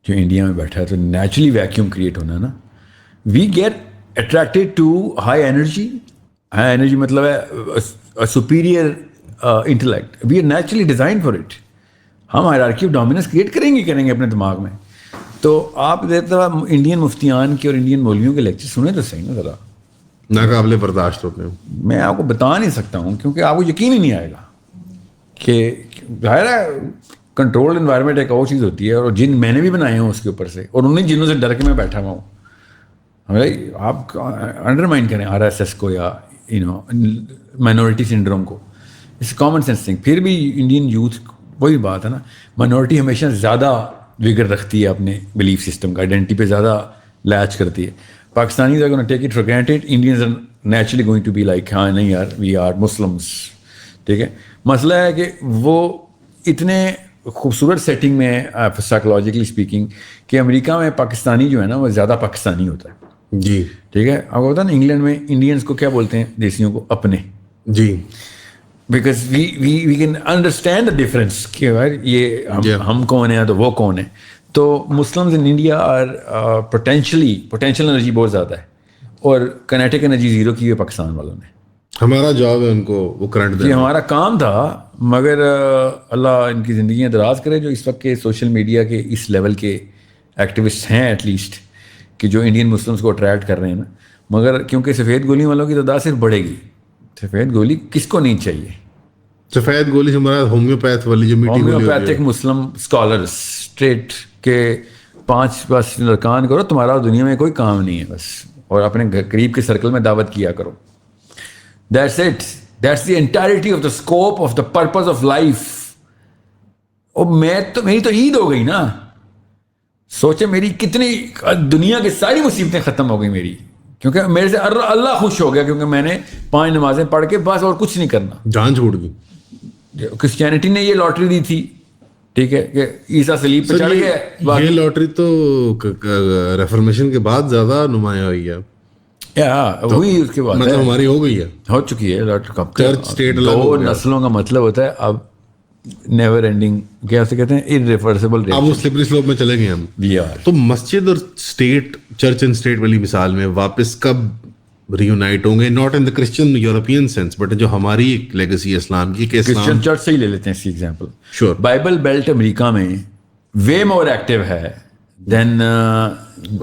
Speaker 2: جو انڈیا میں بیٹھا ہے, تو نیچرلی ویکیوم کریٹ ہونا ہے نا. We get attracted to high energy. High energy مطلب ہے superior intellect. We are naturally design for it. ہم ہائرارکی آف ڈومیننس کریٹ کریں گے اپنے دماغ میں. تو آپ دیکھتا انڈین مفتیان کے اور انڈین مولویوں کے لیکچر سنیں تو صحیح نا ذرا,
Speaker 1: ناقابل برداشت ہوتے ہیں.
Speaker 2: میں آپ کو بتا نہیں سکتا ہوں کیونکہ آپ کو یقین ہی نہیں آئے گا کہ ظاہر ہے کنٹرول انوائرمنٹ ایک اور چیز ہوتی ہے, اور جن میں نے بھی بنائے ہوں اس کے اوپر سے, اور انہیں جنوں سے ڈر کے میں بیٹھا ہوا ہوں. آپ انڈرمائن کریں RSS کو یا مائنورٹی سنڈروم کو, اٹس کامن سینس تھنگ. پھر بھی انڈین یوتھ وہی بات ہے نا, مائنورٹی ہمیشہ زیادہ وگر رکھتی ہے اپنے بلیف سسٹم کا, آئیڈینٹی پہ زیادہ لیچ کرتی ہے. Pakistani take it for granted, Indians naturally going to be like ہاں نہیں یار وی آر مسلمس. ٹھیک ہے, مسئلہ ہے کہ وہ اتنے خوبصورت سیٹنگ میں سائیکولوجیکلی اسپیکنگ کہ امریکہ میں پاکستانی جو ہے نا وہ زیادہ پاکستانی ہوتا ہے.
Speaker 1: جی
Speaker 2: ٹھیک ہے, اب ہوتا ہے نا انگلینڈ میں انڈینس کو کیا بولتے ہیں, دیسیوں کو اپنے.
Speaker 1: جی
Speaker 2: because we can understand the difference کہ یار یہ ہم کون ہیں تو وہ کون ہیں. تو Muslims in India are potential energy بہت زیادہ ہے, اور کنیٹک انرجی زیرو کی ہے پاکستان والوں نے.
Speaker 1: ہمارا جاب ہے ان کو وہ کرنٹ دینا.
Speaker 2: یہ ہمارا کام تھا, مگر اللہ ان کی زندگیاں دراز کرے جو اس وقت کے سوشل میڈیا کے اس لیول کے ایکٹیوسٹ ہیں ایٹ لیسٹ, کہ جو انڈین مسلمس کو اٹریکٹ کر رہے ہیں نا. مگر کیونکہ سفید گولی والوں کی تعداد صرف بڑھے گی. سفید گولی کس کو نہیں چاہیے؟
Speaker 1: سفید گولی سے ہمارا ہومیوپیتھ والی جو میٹھی گولی
Speaker 2: ہومیوپیتھک مسلم اسکالرس اسٹریٹ کے 5 بس لڑکان کرو, تمہارا دنیا میں کوئی کام نہیں ہے بس, اور اپنے قریب کے سرکل میں دعوت کیا کرو. That's it. That's the entirety of the scope of the purpose of life. اور میری تو عید ہو گئی نا. سوچے میری کتنی دنیا کی ساری مصیبتیں ختم ہو گئی میری, کیونکہ میرے سے اللہ خوش ہو گیا, کیونکہ میں نے 5 نمازیں پڑھ کے بس اور کچھ نہیں کرنا.
Speaker 1: جان چھوڑ دی.
Speaker 2: کرسچینٹی نے یہ لاٹری دی تھی, ٹھیک ہے, کہ عیسیٰ صلیب پہ چڑھ گیا.
Speaker 1: یہ لاٹری تو ریفارمیشن کے بعد زیادہ نمایاں ہوئی ہے.
Speaker 2: وہی اس کے بعد
Speaker 1: مطلب ہماری ہو گئی ہے,
Speaker 2: ہو چکی ہے.
Speaker 1: چرچ اسٹیٹ
Speaker 2: دو نسلوں کا مطلب ہوتا ہے اب نیور اینڈنگ, کیا سے کہتے ہیں, irreversible.
Speaker 1: اب وہ سلپری سلوپ میں چلے گئے ہم. تو مسجد اور اسٹیٹ, چرچ اینڈ اسٹیٹ والی مثال میں واپس کب ری یونائٹ ہوں گے؟ Not in the Christian European sense, but جو ہماری ایک لیگسی ہے اسلام کی, کہ
Speaker 2: کرسچن چرچ سے ہی لے لیتے ہیں اس کی ایگزامپل.
Speaker 1: شیور.
Speaker 2: بائبل بیلٹ امریکہ میں وے مور ایکٹیو ہے دین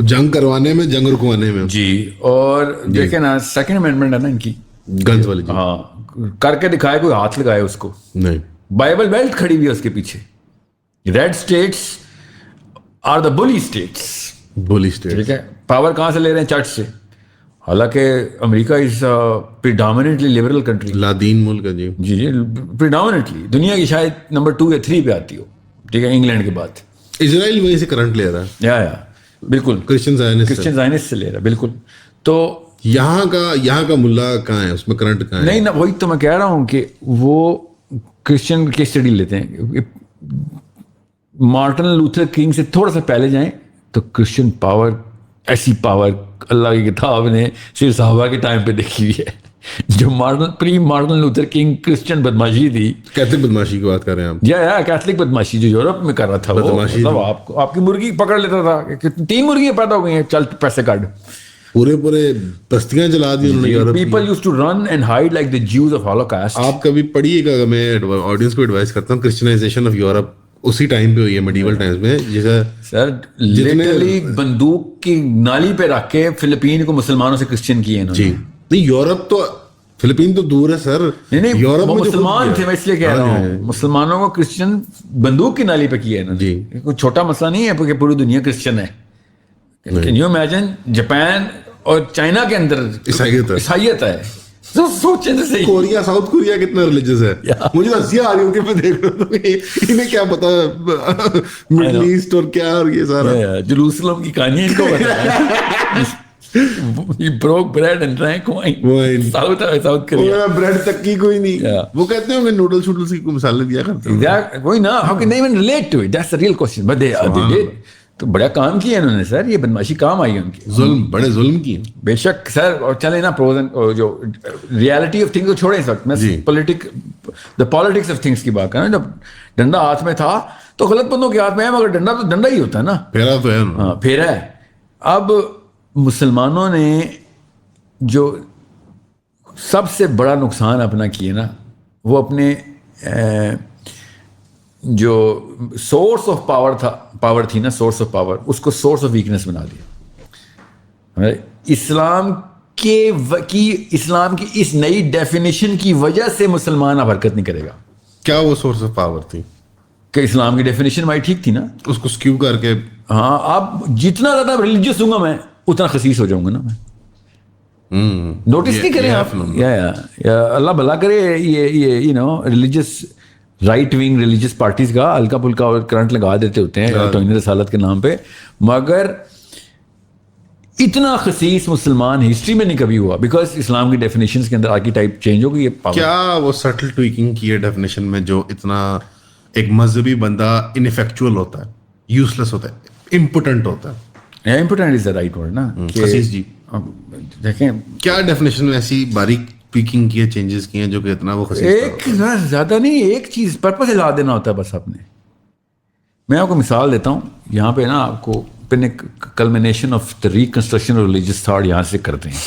Speaker 1: جنگ کروانے میں, جنگ رکوانے میں.
Speaker 2: جی, اور دیکھیں نا سیکنڈ امینڈمنٹ ہے نا ان کی,
Speaker 1: گنز والی.
Speaker 2: ہاں, کر کے دکھائے, کوئی ہاتھ لگائے اس کو
Speaker 1: نہیں.
Speaker 2: بائبل بیلٹ کھڑی ہوئی ہے اس کے پیچھے. ریڈ اسٹیٹس آر دا بلی اسٹیٹس.
Speaker 1: بلی اسٹیٹ.
Speaker 2: ٹھیک ہے, پاور کہاں سے لے رہے ہیں؟ چرچ سے. حالانکہ امریکہ از پریڈامنیٹلی لبرل کنٹری,
Speaker 1: لادین ملک ہے. جی
Speaker 2: جی جی, پریڈامنیٹلی دنیا کی شاید نمبر 2 یا 3 پہ آتی ہو. ٹھیک ہے, انگلینڈ کے بعد.
Speaker 1: اسرائیل وہیں سے کرنٹ لے رہا ہے.
Speaker 2: یا بالکل
Speaker 1: کرسچن
Speaker 2: زائنسٹ سے لے رہا ہے. بالکل. تو
Speaker 1: یہاں کا ملا کہاں ہے, اس میں کرنٹ کہاں ہے؟
Speaker 2: نہیں نا, وہی تو میں کہہ رہا ہوں کہ وہ کرسچن کی اسٹڈی لیتے ہیں. مارٹن لوتھر کنگ سے تھوڑا سا پہلے جائیں تو کرسچن پاور, ایسی پاور اللہ کی کتاب نے صرف صحابہ کے ٹائم پہ دیکھی ہوئی ہے. جو مارٹن لوتھر کنگ کرسچن بدماشی تھی,
Speaker 1: کیتھولک بدماشی کی بات کر رہے ہیں آپ.
Speaker 2: یا کیتھولک بدماشی جو یورپ میں کر رہا تھا, وہ مطلب آپ کی مرغی پکڑ لیتا تھا کہ 3 مرغیاں پیدا ہو گئی ہیں, چل پیسے کاٹ.
Speaker 1: پورے بستیاں چلا دی انہوں نے.
Speaker 2: People used to run and hide like the Jews of Holocaust.
Speaker 1: آپ کبھی پڑھیے گا, میں آڈینس کو ایڈوائز کرتا ہوں, کرسچنائزیشن آف یورپ اسی ٹائم پہ ہوئی ہے, میڈیول ٹائمز میں. جیسے
Speaker 2: سر لٹرلی بندوق کی نالی پہ رکھ کے فلپین کو مسلمانوں سے کرسچن کیے انہوں نے.
Speaker 1: جی نہیں, یورپ تو, فلپین تو دور ہے سر.
Speaker 2: نہیں,
Speaker 1: یورپ میں
Speaker 2: مسلمان تھے, میں اس لیے کہہ رہا ہوں مسلمانوں کو کرسچن بندوق کی نالی پہ کیا ہے انہوں نے.
Speaker 1: جی,
Speaker 2: کوئی چھوٹا مسئلہ نہیں ہے کہ پوری دنیا کرسچن ہے. کین یو امیجن جاپان اور چائنا کے اندر عیسائیت ہے. سوچیں تو صحیح.
Speaker 1: کوریا, ساؤتھ کوریا کتنا ریلیجیس ہے. مجھے ہنسی آ رہی ہوں کہ میں دیکھ رہا ہوں انہیں کیا پتا مڈل ایسٹ اور کیا, اور یہ سارا
Speaker 2: جلوسلم کی کہانی ان کو پتا ہے. He broke bread and drank wine. South Korea.
Speaker 1: Bread تک کی کوئی نہیں. وہ کہتے ہیں کہ نوڈل شوڈلس کی کوئی مثالیں دیا کرتے ہیں.
Speaker 2: وہی نا, how can they even relate to it? That's the real question. But they did. تو بڑا کام کیا انہوں نے سر, یہ بدماشی کام آئی ان کی.
Speaker 1: بڑے ظلم کی
Speaker 2: بے شک سر. اور چلے نا پروز جو ریالٹی آف تھنگس کو چھوڑیں اس وقت, میں پالیٹکس آف تھنگس کی بات کر رہا ہوں. جب ڈنڈا ہاتھ میں تھا تو غلط بندوں کے ہاتھ میں ہے, مگر ڈنڈا تو ڈنڈا ہی ہوتا ہے نا,
Speaker 1: پھیرا تو ہے.
Speaker 2: ہاں پھیرا ہے. اب مسلمانوں نے جو سب سے بڑا نقصان اپنا کیا نا, وہ اپنے جو سورس آف پاور تھی نا, سورس آف پاور, اس کو سورس آف ویکنس بنا دیا. اسلام کی اس نئی ڈیفینیشن کی وجہ سے مسلمان اب حرکت نہیں کرے گا.
Speaker 1: کیا وہ سورس آف پاور تھی؟
Speaker 2: کہ اسلام کی ڈیفینیشن ہماری ٹھیک تھی نا,
Speaker 1: اس کو سکیو کر کے.
Speaker 2: ہاں, اب جتنا زیادہ ریلیجیس ہوں گا میں, اتنا خسیس ہو جاؤں گا نا میں. نوٹس نہیں کریں آپ, یا اللہ بھلا کرے یہ you know religious right wing religious parties کا ہلکا پھلکا کرنٹ لگا دیتے ہوتے ہیں توہین رسالت کے نام پہ, مگر اتنا خصیص مسلمان ہسٹری میں نہیں کبھی ہوا, بیکاز اسلام کی ڈیفینیشنز کے اندر آرکیٹائپ چینج ہو گئی ہے.
Speaker 1: کیا وہ سٹل ٹویکنگ کی ہے ڈیفینیشن میں جو اتنا ایک مذہبی بندہ انفیکچوئل ہوتا ہے, یوزلیس ہوتا ہے, امپوٹنٹ ہوتا ہے.
Speaker 2: Important is the right word نا.
Speaker 1: خصیص جی
Speaker 2: دیکھیں
Speaker 1: کیا ڈیفینیشن میں ایسی باریک ٹویکنگ کی ہے, چینجز کی ہیں جو کہ اتنا وہ خصیص
Speaker 2: ایک زیادہ نہیں, ایک چیز پرپس ہلا دینا ہوتا ہے بس آپ نے. میں آپ کو مثال دیتا ہوں یہاں پہ نا, آپ کو culmination of the reconstruction of religious thought یہاں سے کرتے ہیں.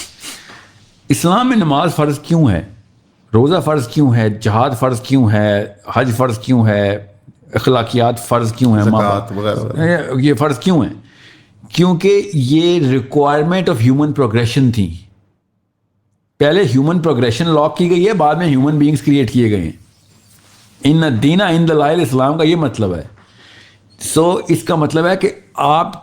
Speaker 2: اسلام میں نماز فرض کیوں ہے, روزہ فرض کیوں ہے, جہاد فرض کیوں ہے, حج فرض کیوں ہے, اخلاقیات فرض کیوں ہیں, یہ فرض کیوں ہیں؟ کیونکہ یہ ریکوائرمنٹ آف ہیومن پروگریشن تھی. پہلے ہیومن پروگریشن لاک کی گئی ہے, بعد میں ہیومن بینگز کریٹ کیے گئے ہیں. ان الدین عند اللہ الاسلام کا یہ مطلب ہے. سو اس کا مطلب ہے کہ آپ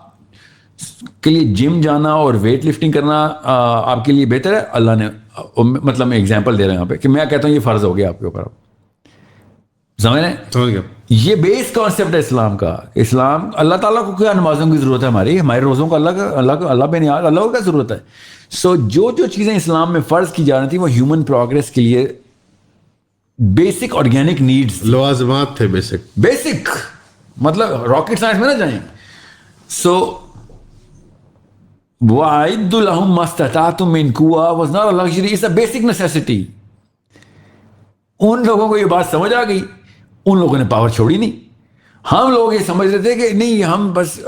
Speaker 2: کے لیے جم جانا اور ویٹ لفٹنگ کرنا آپ کے لیے بہتر ہے. اللہ نے مطلب میں ایگزامپل دے رہا ہوں یہاں پہ کہ میں کہتا ہوں یہ فرض ہو گیا آپ کے اوپر. سمجھ رہے ہیں؟ یہ بیس کانسیپٹ ہے اسلام کا. اسلام اللہ تعالیٰ کو کیا نمازوں کی ضرورت ہے, ہمارے روزوں کو اللہ پہ نیاز, اللہ کو کیا ضرورت ہے. سو جو چیزیں اسلام میں فرض کی جا رہی تھیں وہ ہیومن پروگریس کے لیے بیسک آرگینک نیڈس,
Speaker 1: لوازمات تھے.
Speaker 2: بیسک مطلب راکٹ سائنس میں نہ جائیں. سو وَأَعِدُّوا لَهُم مَّا اسْتَطَعْتُم مِّن قُوَّةٍ was not a luxury, it's a basic necessity. ان لوگوں کو یہ بات سمجھ آ گئی, ان لوگوں نے پاور چھوڑی نہیں. ہم لوگ یہ سمجھ رہے تھے کہ نہیں ہم بس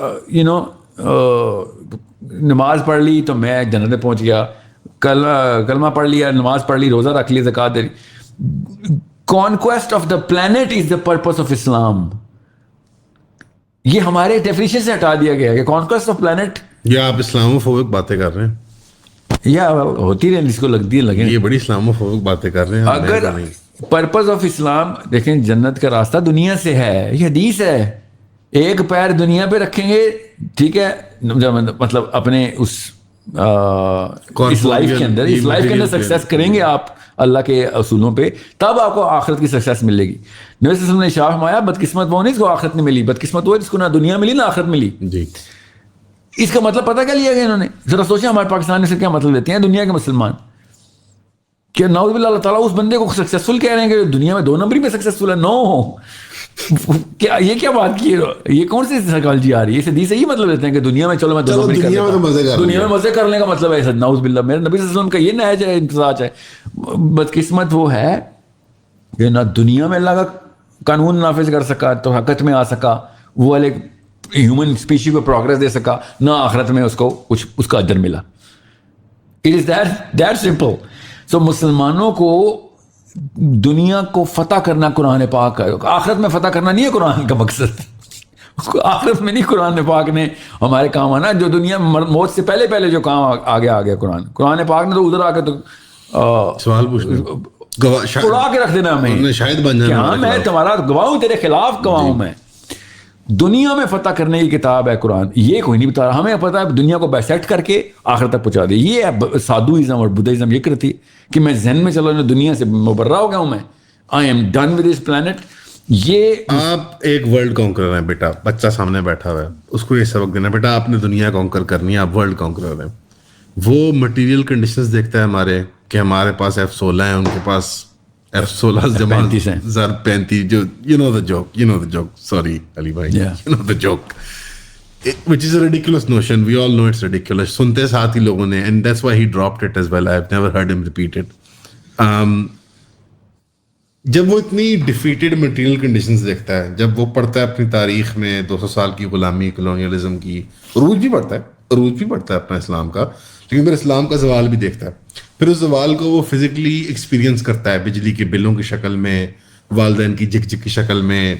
Speaker 2: نماز پڑھ لی تو میں جنت میں پہنچ گیا, کلمہ پڑھ لیا, نماز پڑھ لی, روزہ رکھ لی, زکوٰۃ دے لی. Conquest of the planet is the purpose of Islam. یہ ہمارے ڈیفینیشن سے ہٹا دیا گیا کہ کانکویسٹ آف پلانٹ.
Speaker 1: یا آپ اسلاموفوبک باتیں کر رہے ہیں,
Speaker 2: یا ہوتی رہے جس کو لگتی ہے لگے.
Speaker 1: یہ بڑی اسلاموفوبک باتیں کر رہے ہیں.
Speaker 2: اگر پرپز آف اسلام دیکھیں, جنت کا راستہ دنیا سے ہے, یہ حدیث ہے. ایک پیر دنیا پہ رکھیں گے, ٹھیک ہے, مطلب اپنے اس لائف کے اندر سکسیس کریں گے آپ اللہ کے اصولوں پہ, تب آپ کو آخرت کی سکسیس ملے گی. نبی صلی اللہ علیہ وسلم نے ارشاد فرمایا بدقسمت وہ نہیں جس کو آخرت نہیں ملی, بدقسمت وہ ہے جس کو نہ دنیا ملی نہ آخرت ملی.
Speaker 1: جی
Speaker 2: اس کا مطلب پتہ کیا لیا گیا انہوں نے؟ ذرا سوچیں ہمارے پاکستان میں سے کیا مطلب لیتے ہیں دنیا کے مسلمان, کہ نعوذ باللہ اللہ تعالیٰ اس بندے کو سکسیسفل کہہ رہے ہیں کہ دنیا میں 2 نمبری میں سکسیسفل ہے. نو, کیا یہ کیا بات کی ہے, یہ کون سی سائیکالوجی آ رہی ہے؟ اس حدیث سے یہ مطلب لیتے ہیں کہ دنیا میں چلو میں 2 نمبری کر لیتا ہوں, دنیا میں مزے کرنے کا مطلب ہے. نعوذ باللہ, میرے نبی صلی اللہ علیہ وسلم کا یہ نہج ہے, امتزاج ہے. بدقسمت وہ ہے کہ نہ دنیا میں اللہ کا قانون نافذ کر سکا, تو حقیقت میں آ سکا, وہ والے ہیومن اسپیشی کو پروگرس دے سکا, نہ آخرت میں اس کو کچھ اس کا اجر ملا. It is that simple. So مسلمانوں کو دنیا کو فتح کرنا قرآن پاک ہے, آخرت میں فتح کرنا نہیں ہے قرآن کا مقصد. آخرت میں نہیں قرآن پاک نے ہمارے کام آنا, جو دنیا موت سے پہلے جو کام آگے آ گیا قرآن پاک نے تو ادھر آ کے تو
Speaker 1: سوال پوچھنا,
Speaker 2: اڑا کے رکھ دینا ہمیں,
Speaker 1: شاید بن جانا,
Speaker 2: ہاں میں تمہارا گواہ ہوں, تیرے خلاف گواہ ہوں میں. دنیا میں فتح کرنے کی کتاب ہے قرآن, یہ کوئی نہیں بتا رہا. ہمیں پتا ہے دنیا کو بیسیکٹ کر کے آخرت تک پہنچا دے. یہ سادھوازم اور بدھزم یہ کرتی کہ میں ذہن میں چلو دنیا سے مبرہ ہو گیا ہوں, میں I am done with this planet. یہ
Speaker 1: آپ ایک ورلڈ کانکرر ہیں بیٹا, بچہ سامنے بیٹھا ہوا ہے, اس کو یہ سبق دینا بیٹا آپ نے دنیا کانکر کرنی ہے, آپ ورلڈ کانکرر ہیں. وہ مٹیریل کنڈیشنز دیکھتا ہے ہمارے, کہ ہمارے پاس F-16 ہیں, ان کے پاس F-16 جمع 35, جو you know the joke, sorry علی بھائی, you know the joke, which is a ridiculous notion, we all know it's ridiculous. سنتے ساتھ ہی لوگوں نے, and that's why he dropped it as well, I've never heard him repeat it. جب وہ اتنی defeated material conditions دیکھتا ہے, جب وہ پڑھتا ہے اپنی تاریخ میں 200 سال کی غلامی, کولونیلزم کی, عروج بھی پڑھتا ہے اپنا اسلام کا, لیکن پھر اسلام کا زوال بھی دیکھتا ہے. پھر اس زوال کو وہ فزیکلی ایکسپیرینس کرتا ہے, بجلی کے بلوں کی شکل میں, والدین کی جھک جھک کی شکل میں,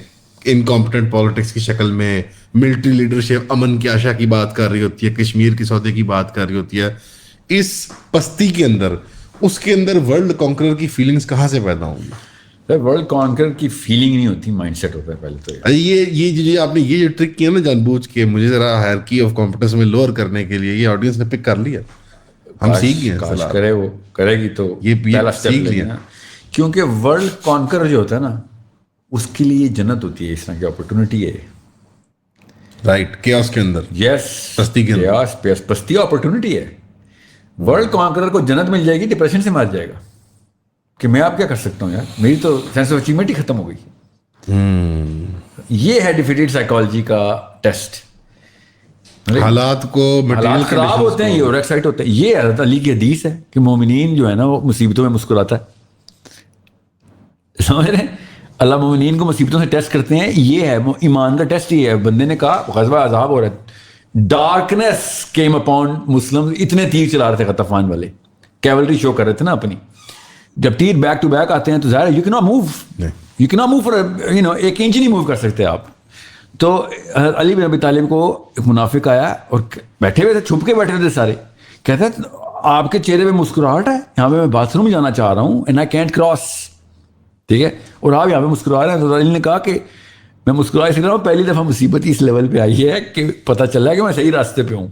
Speaker 1: انکمپٹنٹ پالیٹکس کی شکل میں, ملٹری لیڈرشپ امن کی آشا کی بات کر رہی ہوتی ہے, کشمیر کی سودے کی بات کر رہی ہوتی ہے. اس پستی کے اندر, اس کے اندر ورلڈ کانکرر کی فیلنگز کہاں سے پیدا ہوں گی؟
Speaker 2: ورلڈ کانکر کی فیلنگ نہیں ہوتی, مائنڈ سیٹ ہوتا ہے پہلے تو.
Speaker 1: یہ آپ نے یہ جو ٹرک کیا نا جان بوجھ کے مجھے ذرا ہائرکی آف کمپٹنس میں لوور کرنے کے لیے, یہ آڈینس نے پک کر لیا, ہم سیکھ گئے ہیں.
Speaker 2: کرے وہ کرے گی تو
Speaker 1: یہ پہلا سیکھ لیا,
Speaker 2: کیونکہ ورلڈ کانکر جو ہوتا ہے نا اس کے لیے جنت ہوتی ہے, اس طرح کی اپرچونٹی ہے.
Speaker 1: رائٹ کیوس کے اندر
Speaker 2: یس
Speaker 1: پستی کے اندر
Speaker 2: پستی اپرچونٹی ہے. ورلڈ کانکرر کو جنت مل جائے گی, ڈپریشن سے مار جائے گا کہ میں آپ کیا کر سکتا ہوں یار, میری تو سینس آف اچیومنٹ ہی ختم ہو گئی. یہ ہے ڈیفیٹڈ سائیکالوجی کا ٹیسٹ.
Speaker 1: حالات کو
Speaker 2: حالات خراب ہوتے ہیں, یہ اور ایکسائٹ ہوتے ہیں. یہ حضرت علی کی حدیث ہے کہ مومنین جو ہے نا وہ مصیبتوں میں مسکراتا ہے. سمجھ رہے ہیں, اللہ مومنین کو مصیبتوں سے ٹیسٹ کرتے ہیں. یہ ہے ایمان کا ٹیسٹ. یہ ہے بندے نے کہا غزوہ عذاب ہو رہا ہے, ڈارکنیس کیم اپون مسلم, اتنے تیر چلا رہے تھے غطفان والے, کیولری شو کر رہے تھے نا اپنی. جب تیر بیک ٹو بیک آتے ہیں تو ظاہر you can't move, you can't move for you know, ایک انچ نہیں موو کر سکتے آپ. تو علی بن ابی طالب کو ایک منافق آیا اور بیٹھے ہوئے تھے, چھپ کے بیٹھے تھے سارے. کہتا ہے آپ کے چہرے پہ مسکراہٹ ہے, یہاں پہ میں باتھ روم جانا چاہ رہا ہوں, اینڈ آئی کینٹ کراس. ٹھیک ہے, اور آپ یہاں پہ مسکرا رہے ہیں. تو علی نے کہا کہ میں مسکرا اس لیے ہوں, پہلی دفعہ مصیبت اس لیول پہ آئی ہے کہ پتہ چلا کہ میں صحیح راستے پہ ہوں.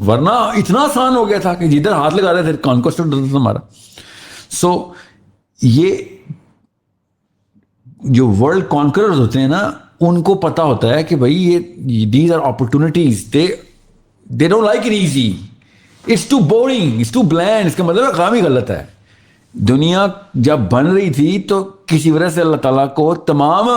Speaker 2: ورنہ اتنا آسان ہو گیا تھا کہ جدھر ہاتھ لگا رہے تھے کانکوسٹ ہمارا. سو یہ جو ورلڈ کانکررز ہوتے ہیں نا, ان کو پتا ہوتا ہے کہ بھائی یہ these are opportunities, they don't like it easy, it's too boring, it's too bland. اس کا مطلب کام ہی غلط ہے. دنیا جب بن رہی تھی تو کسی وجہ سے اللہ تعالیٰ کو تمام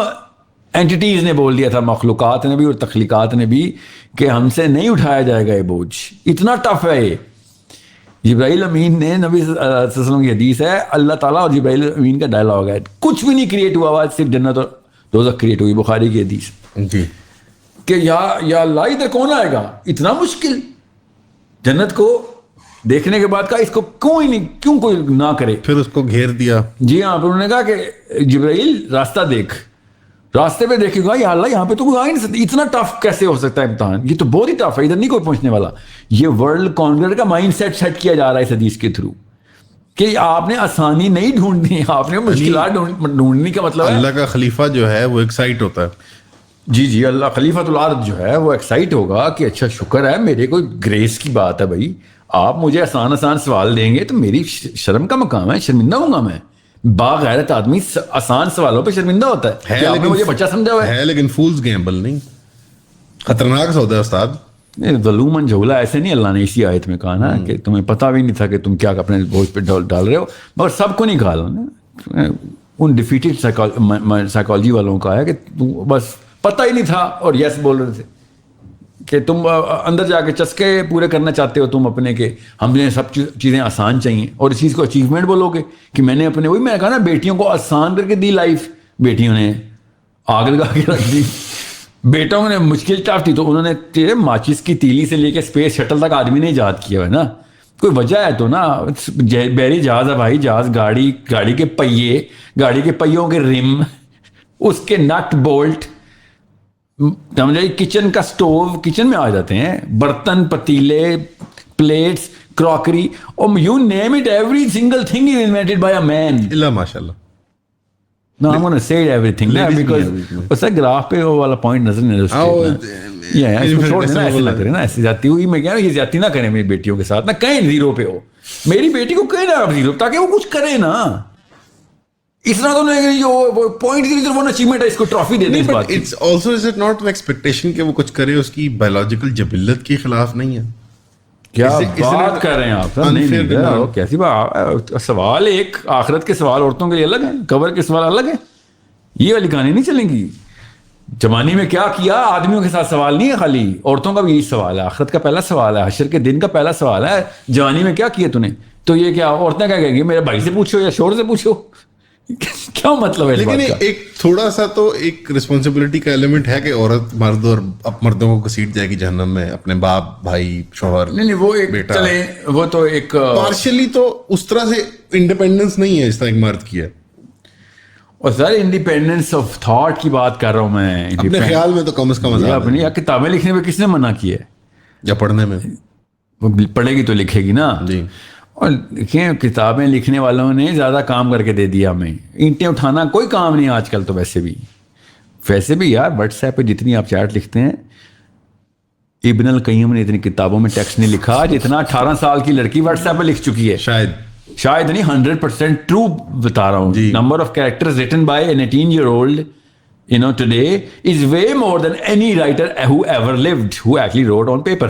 Speaker 2: اینٹیٹیز نے بول دیا تھا, مخلوقات نے بھی اور تخلیقات نے بھی, کہ ہم سے نہیں اٹھایا جائے گا یہ بوجھ, اتنا ٹف ہے یہ. جبرائیل امین نے, نبی صلی اللہ علیہ وسلم کی حدیث ہے, اللہ تعالیٰ اور جبرائیل امین کا ڈائلاگ ہے, کچھ بھی نہیں کریٹ ہوا, صرف جنت اور دوزخ کریٹ ہوئی. بخاری کی حدیث
Speaker 1: جی,
Speaker 2: کہ یا اللہ ادھر کون آئے گا, اتنا مشکل. جنت کو دیکھنے کے بعد کہا اس کو کیوں کوئی نہ کرے,
Speaker 1: پھر اس کو گھیر دیا.
Speaker 2: جی ہاں, پھر انہوں نے کہا کہ جبرائیل راستہ دیکھ, راستے پہ دیکھے گا یا اللہ یہاں پہ تو کوئی آ ہی نہیں سکتا, اتنا ٹف کیسے ہو سکتا ہے امتحان, یہ تو بہت ہی ٹف ہے, ادھر نہیں کوئی پہنچنے والا. یہ ورلڈ کانکرر کا مائنڈ سیٹ کیا جا رہا ہے اس حدیث کے تھرو, کہ آپ نے آسانی نہیں ڈھونڈنی, آپ نے مشکلات ڈھونڈنے کا مطلب ہے.
Speaker 1: اللہ کا خلیفہ جو ہے وہ ایکسائٹ ہوتا ہے.
Speaker 2: جی اللہ خلیفۃ الارض جو ہے وہ ایکسائٹ ہوگا کہ اچھا شکر ہے, میرے کوئی گریس کی بات ہے بھائی, آپ مجھے آسان سوال دیں گے تو میری شرم کا مقام ہے, شرمندہ ہوں گا میں. باغیرت آدمی آسان سوالوں پہ شرمندہ ہوتا ہے, آپ نے مجھے بچہ سمجھا ہوا ہے.
Speaker 1: لیکن فولز گیمبل نہیں, خطرناک سودا ہے استاد.
Speaker 2: ظلومن جھولا ایسے نہیں, اللہ نے اسی آیت میں کہا نا کہ تمہیں پتہ بھی نہیں تھا کہ تم کیا اپنے بوجھ پہ ڈال رہے ہو, مگر سب کو نہیں کہا. ان ڈیفیٹڈ سائیکالوجی والوں کا ہے کہ بس پتہ ہی نہیں تھا اور یس بول رہے تھے, کہ تم اندر جا کے چسکے پورے کرنا چاہتے ہو تم اپنے, کہ ہم نے سب چیزیں آسان چاہیے, اور اس چیز کو اچیومنٹ بولو گے کہ میں نے اپنے, وہی میں نے کہا نا, بیٹیوں کو آسان کر کے دی لائف, بیٹیوں نے آگ لگا کے رکھ دی. بیٹوں نے مشکل ٹاف تھی تو انہوں نے تیرے ماچس کی تیلی سے لے کے اسپیس شٹل تک آدمی نے ایجاد کیا ہے نا, کوئی وجہ ہے تو نا. بحری جہاز ہے بھائی, جہاز, گاڑی کے پہیے, گاڑی کے پہیوں کے رم, اس کے نٹ بولٹ, کچن کا سٹوو, کچن میں آ جاتے ہیں برتن, پتیلے, پلیٹس, کراکری, اور you name it, every single thing is invented by a man.
Speaker 1: اللہ ماشاءاللہ.
Speaker 2: No, I'm going to say everything because اس گراف پہ وہ والا پوائنٹ نظر نہیں آتا. اس کو چھوڑ دینا, ایسے نہ کریں نا, ایسی زیادتی ہوئی, میں کہہ رہا ہوں یہ زیادتی نہ کریں میری بیٹیوں کے ساتھ, نہ کہیں زیرو پہ ہو, میری بیٹی کو کہیں نا زیرو, تاکہ وہ کچھ کرے نا. اس طرح تو نہیں جو پوائنٹ کی وہ اچیومنٹ ہے, اس کو ٹرافی دے دیں.
Speaker 1: But it's also is it not expectation کہ وہ کچھ کرے, اس کی بایولوجیکل جبلت کے خلاف نہیں ہے.
Speaker 2: کیا بات کر رہے ہیں آپ, کیسی بات. سوال ایک, آخرت کے سوال عورتوں کے لیے الگ ہیں, قبر کے سوال الگ ہیں, یہ والی کہانی نہیں چلیں گی. جوانی میں کیا کیا, آدمیوں کے ساتھ سوال نہیں ہے خالی, عورتوں کا بھی یہی سوال ہے. آخرت کا پہلا سوال ہے, حشر کے دن کا پہلا سوال ہے, جوانی میں کیا کیا تو نے. تو یہ کیا عورتیں کیا کہیں گی, میرے بھائی سے پوچھو یا شوہر سے پوچھو, کیا مطلب ہے.
Speaker 1: لیکن ایک تھوڑا سا تو ایک رسپانسبلٹی کا ایلیمنٹ ہے کہ عورت مرد اور مردوں کو گھسیٹ جائے گی جہنم میں, اپنے باپ, بھائی, شوہر.
Speaker 2: نہیں وہ ایک چلے, وہ تو ایک
Speaker 1: پارشلی تو اس طرح سے انڈیپینڈنس نہیں ہے اس طرح ایک مرد کی ہے.
Speaker 2: اور سر انڈیپینڈنس آف تھاٹ کی بات کر رہا ہوں میں,
Speaker 1: اپنے خیال میں تو کم از کم
Speaker 2: اپنی کتابیں لکھنے میں کس نے منع کیا ہے,
Speaker 1: یا پڑھنے میں.
Speaker 2: وہ پڑھے گی تو لکھے گی نا.
Speaker 1: جی.
Speaker 2: اور دیکھیں کتابیں لکھنے والوں نے زیادہ کام کر کے دے دیا ہمیں. اینٹیں اٹھانا کوئی کام نہیں آج کل تو. ویسے بھی یار واٹس ایپ پہ جتنی آپ چیٹ لکھتے ہیں, ابن القیم نے اتنی کتابوں میں ٹیکسٹ نہیں لکھا جتنا 18 سال کی لڑکی واٹس ایپ پہ لکھ چکی ہے. شاید نہیں, 100% ٹرو بتا رہا ہوں. Number of characters written by an 18 year old you know, today is way more than any writer who ever lived, who actually wrote on paper.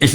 Speaker 2: It's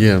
Speaker 1: Yeah.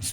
Speaker 2: It's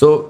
Speaker 2: So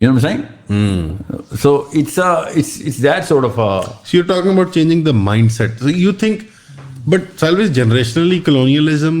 Speaker 2: You know what I'm saying? So it's that sort of a.
Speaker 1: So you're talking about changing the mindset. So you think, but Salvage, generationally colonialism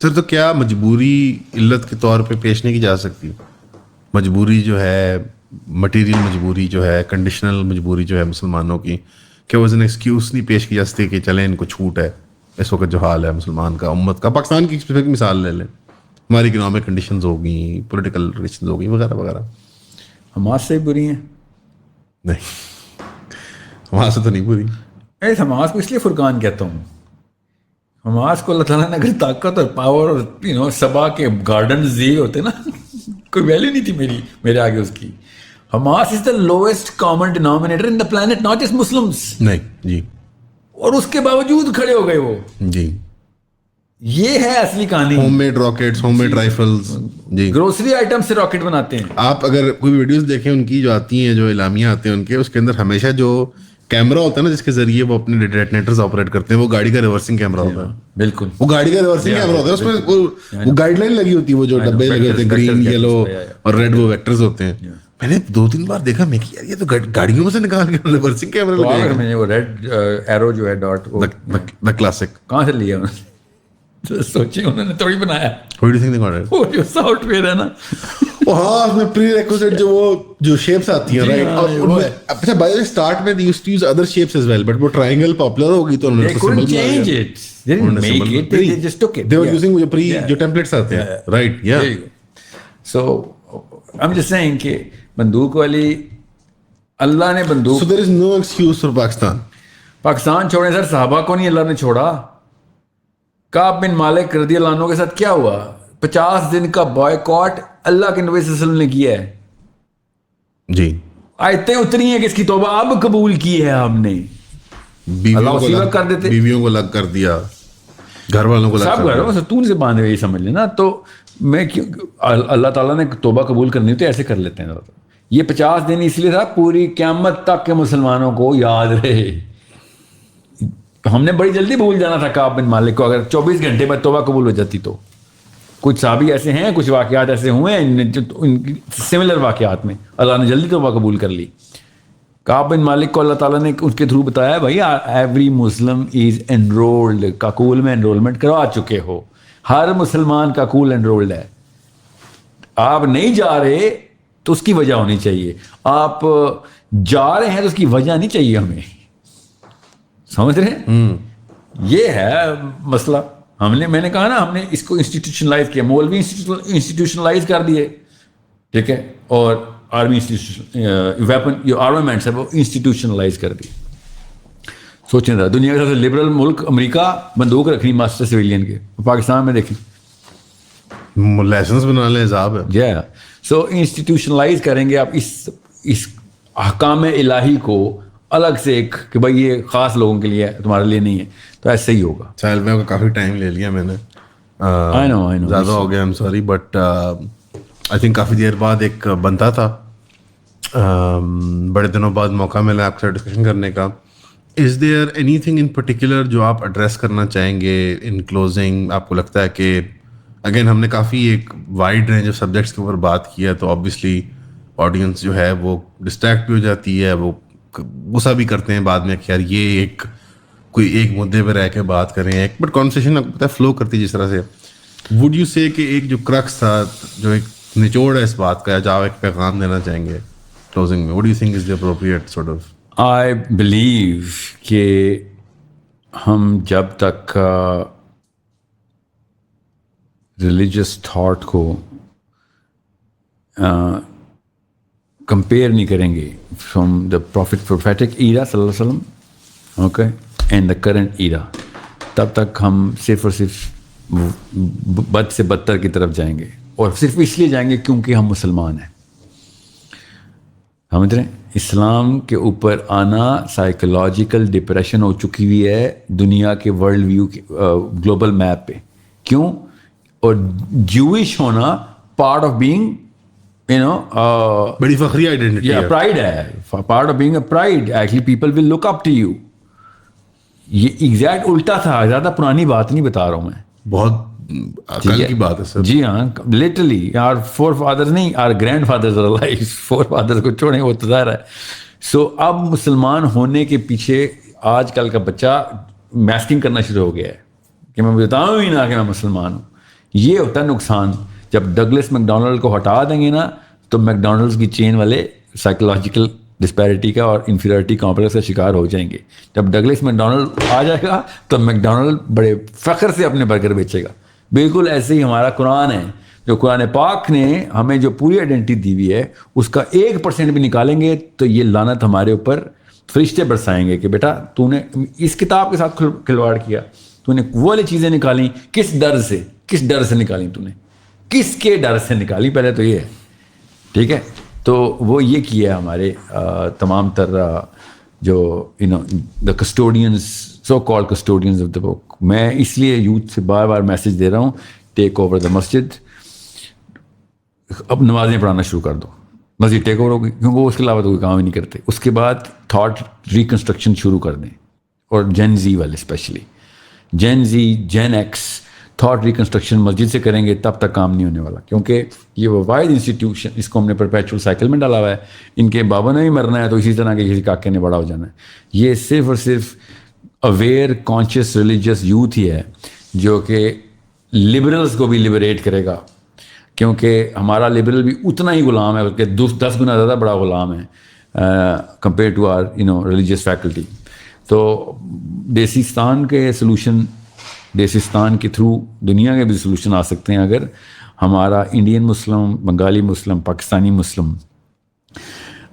Speaker 1: سر تو کیا مجبوری علت کے طور پہ پیش نہیں کی جا سکتی؟ مجبوری جو ہے، مٹیریل مجبوری جو ہے، کنڈیشنل مجبوری جو ہے مسلمانوں کی، کیا وہ ایک ایکسکیوز نہیں پیش کی جا سکتی کہ چلیں ان کو چھوٹ ہے اس وقت جو حال ہے مسلمان کا، امت کا؟ پاکستان کی اسپیسیفک مثال لے لیں، ہماری اکنامک کنڈیشنز ہو گئیں، پولیٹیکل کنڈیشنز ہو گئیں وغیرہ وغیرہ.
Speaker 2: حماس سے بری ہیں؟
Speaker 1: نہیں، وہاں سے تو نہیں پوری.
Speaker 2: میں حماس کو اس لیے فرقان کہتا ہوں، حماس کو اللہ تعالیٰ نے اگر طاقت اور پاور اور سبا کے گارڈنز دیے ہوتے نا، کوئی ویلیو نہیں تھی میرے آگے اس کی. Hamas is the lowest common denominator in the planet, not just Muslims.
Speaker 1: نہیں جی.
Speaker 2: اور اس کے باوجود کھڑے ہو گئے وہ.
Speaker 1: جی
Speaker 2: یہ ہے اصلی کہانی.
Speaker 1: Home made rockets, home made rifles. جی
Speaker 2: گروسری آئٹم سے راکٹ بناتے ہیں.
Speaker 1: آپ اگر کوئی ویڈیوز دیکھیں ان کی جو آتی ہیں، جو اعلامیہ آتے ہیں ان کے، اس کے اندر ہمیشہ جو کیمرہ ہوتا ہے نا جس کے ذریعے وہ اپنے ڈیٹونیٹرز آپریٹ کرتے ہیں، وہ گاڑی کا ریورسنگ کیمرہ ہوتا ہے.
Speaker 2: بالکل
Speaker 1: وہ گاڑی کا ریورسنگ کیمرہ ہوتا ہے، اس میں وہ گائیڈ لائن لگی ہوتی ہے، وہ جو ڈبے لگے ہوتے ہیں گرین، یلو اور ریڈ، وہ ویکٹرز ہوتے ہیں. میں نے 2-3 بار دیکھا، میں کہ یار یہ تو گاڑیوں میں سے نکال کے ریورسنگ کیمرہ لگایا ہے.
Speaker 2: میں نے وہ ریڈ ایرو جو ہے ڈاٹ،
Speaker 1: دا کلاسک
Speaker 2: کہاں سے لیا انہوں نے؟ سوچے انہوں نے تھوڑی بنایا.
Speaker 1: What do you think they got it?
Speaker 2: وہ جو سافٹ ویئر ہے نا،
Speaker 1: ہاں اس میں پری ریکوزٹ جو شیپس آتی ہیں، رائٹ. اور اچھا بائی دا اسٹارٹ میں they used to use other shapes as well, but وہ ٹرائنگل پاپولر ہو گئی تو انہوں نے symbol
Speaker 2: change it. They didn't make it, they just took it.
Speaker 1: They were using جو ٹیمپلیٹس آتے ہیں، رائٹ. یا
Speaker 2: So I'm just saying کہ بندوق والی اللہ نے بندوق.
Speaker 1: So there is no excuse for Pakistan.
Speaker 2: Pakistan چھوڑیں سر، صحابہ کو نہیں اللہ نے چھوڑا. کعب بن مالک رضی اللہ عنہ کے ساتھ کیا ہوا؟ 50 دن کا بائیکاٹ اللہ کے نبی صلی اللہ علیہ وسلم نے کیا ہے. جی آیتیں اتری ہیں کہ اس کی توبہ اب قبول کی ہے ہم نے. بیویوں
Speaker 1: کو الگ کر دیا، گھر والوں کو
Speaker 2: سب گھروں ستون سے باندھے ہوئے سمجھ لینا. تو میں اللہ تعالیٰ نے توبہ قبول کرنی تو ایسے کر لیتے ہیں. یہ 50 دن اس لیے تھا پوری قیامت تک کے مسلمانوں کو یاد رہے. ہم نے بڑی جلدی بھول جانا تھا کعب بن مالک کو. اگر 24 گھنٹے میں توبہ قبول ہو جاتی تو. کچھ صحابی ایسے ہیں، کچھ واقعات ایسے ہوئے ہیں سملر واقعات میں اللہ نے جلدی توبہ قبول کر لی. کعب بن مالک کو اللہ تعالیٰ نے اس کے تھرو بتایا بھائی every Muslim is enrolled, Kakul میں انرولمنٹ کروا چکے ہو، ہر مسلمان کاکول انرولڈ ہے. آپ نہیں جا رہے تو اس کی وجہ ہونی چاہیے، آپ جا رہے ہیں تو اس کی وجہ نہیں چاہیے ہمیں. سمجھ رہے ہیں؟ یہ ہے مسئلہ. میں نے کہا نا ہم نے اس کو انسٹیٹیوشنلائز کیا، مولوی انسٹیٹیوشنلائز کر دیے، ٹھیک ہے، اور آرمی ویپن جو آرمامنٹس ہے وہ انسٹیٹیوشنلائز کر دی. سوچیں ذرا، دنیا کا سب سے لبرل ملک امریکہ بندوق رکھنی ماسٹر سویلین کے، پاکستان میں دیکھیں
Speaker 1: لائسنس بنا لیں حساب ہے.
Speaker 2: جی سو انسٹیٹیوشنلائز کریں گے آپ اس احکام الہی کو الگ سے ایک کہ بھائی یہ خاص لوگوں کے لیے ہے، تمہارے لیے نہیں ہے، تو ایسے ہی ہوگا.
Speaker 1: سہیل میں کافی ٹائم لے لیا میں نے، زیادہ ہو گیا، I'm sorry, but I think کافی دیر بعد ایک بنتا تھا، بڑے دنوں بعد موقع ملا آپ کے ساتھ ڈسکشن کرنے کا. Is there any thing in particular جو آپ ایڈریس کرنا چاہیں گے ان کلوزنگ؟ آپ کو لگتا ہے کہ اگین ہم نے کافی ایک وائڈ رینج آف سبجیکٹس کے اوپر بات کی ہے، تو آبویسلی آڈینس جو ہے وہ ڈسٹریکٹ بھی ہو جاتی ہے، وہ غصہ بھی کرتے ہیں بعد میں کہ یار یہ کوئی ایک مدعے پہ رہ کے بات کریں. ایک بٹ کانورسیشن آپ کو پتہ ہے فلو کرتی ہے جس طرح سے. وڈ یو سے کہ ایک جو کرکس تھا، جو ایک نچوڑ ہے اس بات کا، جب آپ ایک پیغام دینا چاہیں گے کلوزنگ میں، would you think is the appropriate sort of?
Speaker 2: I believe کہ ہم جب تک ریلیجس تھاٹ کو کمپیئر نہیں کریں گے فرام دا پروفیٹک ایرا صلی اللہ علیہ وسلم، okay, and the current era, تب تک ہم صرف اور صرف بد سے بدتر کی طرف جائیں گے. اور صرف اس لیے جائیں گے کیونکہ ہم مسلمان ہیں. سمجھ رہے ہیں؟ اسلام کے اوپر آنا سائیکولوجیکل ڈپریشن ہو چکی ہوئی ہے دنیا کے ورلڈ ویو کے گلوبل میپ پہ. کیوں؟ اور جوئش ہونا پارٹ آف بینگ
Speaker 1: بڑی فخری آئیڈینٹی ہے،
Speaker 2: پرائڈ ہے، part of being a pride. Actually people will look up to you. یہ ایگزیکٹ الٹا تھا، زیادہ پرانی بات نہیں بتا رہا ہوں میں،
Speaker 1: بہت کل کی بات ہے سر.
Speaker 2: جی ہاں، لٹرلی آر فور فادرز نہیں، our grandfathers are alive. Forefathers کو چھوڑیں وہ تو ظاہر ہے. سو اب مسلمان ہونے کے پیچھے آج کل کا بچہ میسکنگ کرنا شروع ہو گیا ہے کہ میں بتاؤں ہی نہ کہ میں مسلمان ہوں. یہ ہوتا ہے نقصان. جب ڈگلس میک ڈونلڈ کو ہٹا دیں گے نا تو میک ڈونلڈز کی چین والے سائیکولوجیکل ڈسپیرٹی کا اور انفیریٹی کمپلیکس کا شکار ہو جائیں گے. جب ڈگلس میک ڈونلڈ آ جائے گا تو میک ڈونلڈ بڑے فخر سے اپنے برگر بیچے گا. بالکل ایسے ہی ہمارا قرآن ہے, جو قرآن پاک نے ہمیں جو پوری آئیڈینٹی دی ہوئی ہے اس کا 1% بھی نکالیں گے تو یہ لعنت ہمارے اوپر فرشتے برسائیں گے کہ بیٹا تو نے اس کتاب کے ساتھ کھلواڑ کیا, تو نے وہ والی چیزیں نکالی, کس ڈر سے نکالی, تو نے کس کے ڈر سے نکالی, پہلے تو یہ ہے. ٹھیک ہے, تو وہ یہ کیا ہمارے تمام تر جو دا کسٹوڈینس, سو کالڈ کسٹوڈینس آف دا بک. میں اس لیے یوتھ سے بار بار میسج دے رہا ہوں, ٹیک اوور دا مسجد. اب نمازیں پڑھانا شروع کر دو, مسجد ٹیک اوور ہوگی, کیونکہ وہ اس کے علاوہ تو کوئی کام ہی نہیں کرتے. اس کے بعد تھاٹ ریکنسٹرکشن شروع کر دیں, اور جین زی والے اسپیشلی جین زی, جین ایکس, تھاٹ ریکنسٹرکشن مسجد سے کریں گے تب تک کام نہیں ہونے والا, کیونکہ یہ وہ واحد انسٹیٹیوشن, اس کو ہم نے پرپیچول سائیکل میں ڈالا ہوا ہے. ان کے بابا نے بھی مرنا ہے تو اسی طرح کے کسی کاکے نے بڑا ہو جانا ہے. یہ صرف اور صرف اویئر کانشیس ریلیجیس یوتھ ہی ہے جو کہ لبرلز کو بھی لبریٹ کرے گا, کیونکہ ہمارا لبرل بھی اتنا ہی غلام ہے بلکہ 10 گنا زیادہ بڑا غلام ہے compare to our religious faculty. تو دیسیستان کے سلوشن, دیسیستان کے تھرو دنیا کے بھی سلوشن آ سکتے ہیں اگر ہمارا انڈین مسلم, بنگالی مسلم, پاکستانی مسلم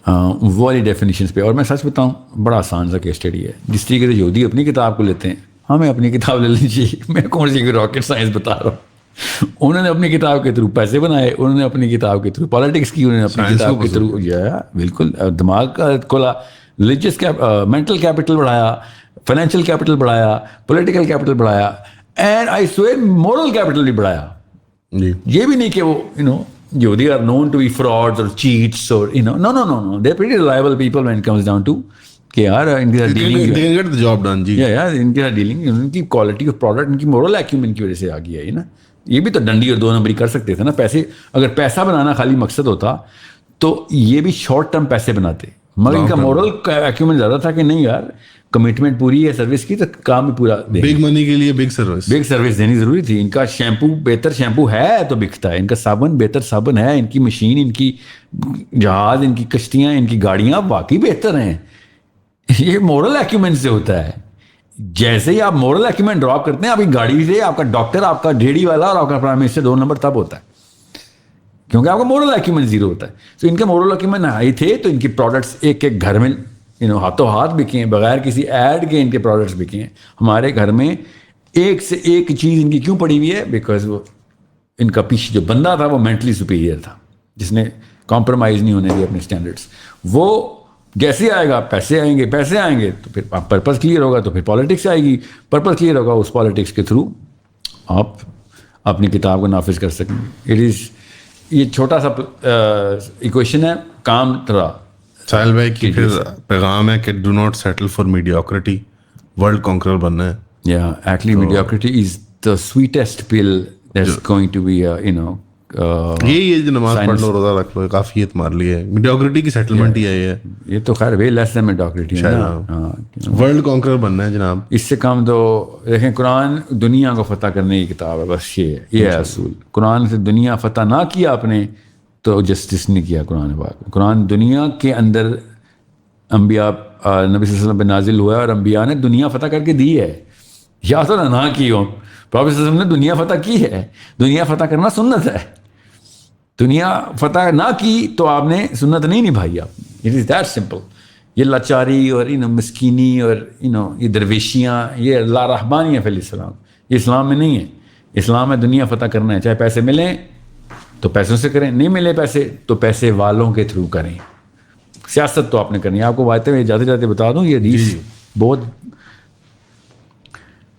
Speaker 2: وہ والی ڈیفینیشنس پہ. اور میں سچ بتاؤں, بڑا آسان سا کیس اسٹڈی ہے. جس طریقے سے یہودی اپنی کتاب کو لیتے ہیں, ہمیں اپنی کتاب لے لینی چاہیے. میں کون سی راکٹ سائنس بتا رہا ہوں. انہوں نے اپنی کتاب کے تھرو پیسے بنائے, انہوں نے اپنی کتاب کے تھرو پالیٹکس کی, انہوں نے اپنی کتاب کے تھرو بالکل دماغ کا کھولا, ریلیجیس مینٹل کیپٹل بڑھایا, فائنینشیل کیپٹل بڑھایا, پولیٹیکل کیپٹل بڑھایا, and I swear moral capital بھی بڑھایا. یہ بھی نہیں کہ وہ یہودی are known to be frauds اور چیٹس اور no, they're pretty reliable people when it comes down to کہ یار ان کے ساتھ ڈیلنگ, ان کی کوالٹی آف پروڈکٹ, ان کی مورل ایکیومن کی وجہ سے آ گیا ہے نا. یہ بھی تو ڈنڈی اور 2 نمبری کر سکتے تھے نا. پیسے, اگر پیسہ بنانا خالی مقصد ہوتا تو یہ بھی شارٹ ٹرم پیسے بناتے, مگر ان کا مورل ایکیومن زیادہ تھا کہ نہیں یار کمٹمنٹ پوری ہے سروس کی تو کام بھی پورا,
Speaker 1: بگ منی کے لیے بگ سروس
Speaker 2: دینی ضروری تھی. ان کا شیمپو بہتر شیمپو ہے تو بکتا ہے, ان کا صابن بہتر صابن ہے, ان کی مشین, ان کی جہاز, ان کی کشتیاں, ان کی گاڑیاں واقعی بہتر ہیں. یہ مورل ایکیومن سے ہوتا ہے. جیسے ہی آپ مورل ایکیومن ڈراپ کرتے ہیں, آپ کی گاڑی سے آپ کا ڈاکٹر, آپ کا ڈیڑھی والا اور آپ کا پرائم منسٹر 2 نمبر تب ہوتا ہے, کیونکہ آپ کا مورل ایکیومن 0 ہوتا ہے. تو ان کے مورل ایکیومن ہائی تھے تو ان کی پروڈکٹس ایک گھر میں ہاتھوں ہاتھ بکے ہیں, بغیر کسی ایڈ کے ان کے پروڈکٹس بکے ہیں. ہمارے گھر میں ایک سے ایک چیز ان کی کیوں پڑی ہوئی ہے, بیکاز وہ ان کا پیچھے جو بندہ تھا وہ مینٹلی سپیریئر تھا, جس نے کمپرومائز نہیں ہونے دیے اپنے اسٹینڈرڈس. وہ جیسے آئے گا پیسے آئیں گے تو پھر پرپز کلیئر ہوگا, تو پھر پالیٹکس آئے گی, پرپز کلیئر ہوگا, اس پالیٹکس کے تھرو آپ اپنی کتاب کو نافذ کر سکیں. یہ چھوٹا سا ایکویشن ہے, کام تھوڑا.
Speaker 1: ساحل بھائی کی پھر پیغام ہے کہ do not settle for mediocrity, world conqueror بننا ہے.
Speaker 2: Actually mediocrity is the sweetest pill that's going to be
Speaker 1: یہ جو نماز پڑھ لو, روزہ رکھ لو, کافی مار لی ہے. میڈیوکریٹی کی سیٹلمنٹ ہی ہے
Speaker 2: یہ تو خیر وے لیس دین میڈیوکریٹی ہے نا.
Speaker 1: ورلڈ کانکرر بننا ہے جناب.
Speaker 2: اس سے کم تو دیکھیں, قرآن دنیا کو فتح کرنے کی کتاب ہے, بس یہ ہے اصول. قرآن سے دنیا فتح نہ کیا آپ نے تو جسٹس نہیں کیا قرآن پاک. قرآن دنیا کے اندر انبیاء نبی صلی اللہ علیہ وسلم پہ نازل ہوا ہے, اور انبیاء نے دنیا فتح کر کے دی ہے, یا تو نہ کی ہو. پروفیٹ صلی اللہ علیہ وسلم نے دنیا فتح کی ہے. دنیا فتح کرنا سنت ہے. دنیا فتح نہ کی تو آپ نے سنت نہیں نبھائی. آپ اٹ از دیٹ سمپل. یہ لاچاری اور مسکینی اور یہ درویشیاں, یہ لا رحمانیہ فی الاسلام, یہ اسلام میں نہیں ہے. اسلام میں دنیا فتح کرنا ہے, چاہے پیسے ملیں تو پیسوں سے کریں, نہیں ملے پیسے تو پیسے والوں کے تھرو کریں. سیاست تو آپ نے کرنی ہے. آپ کو جاتے جاتے بتا دوں, یہ حدیث بہت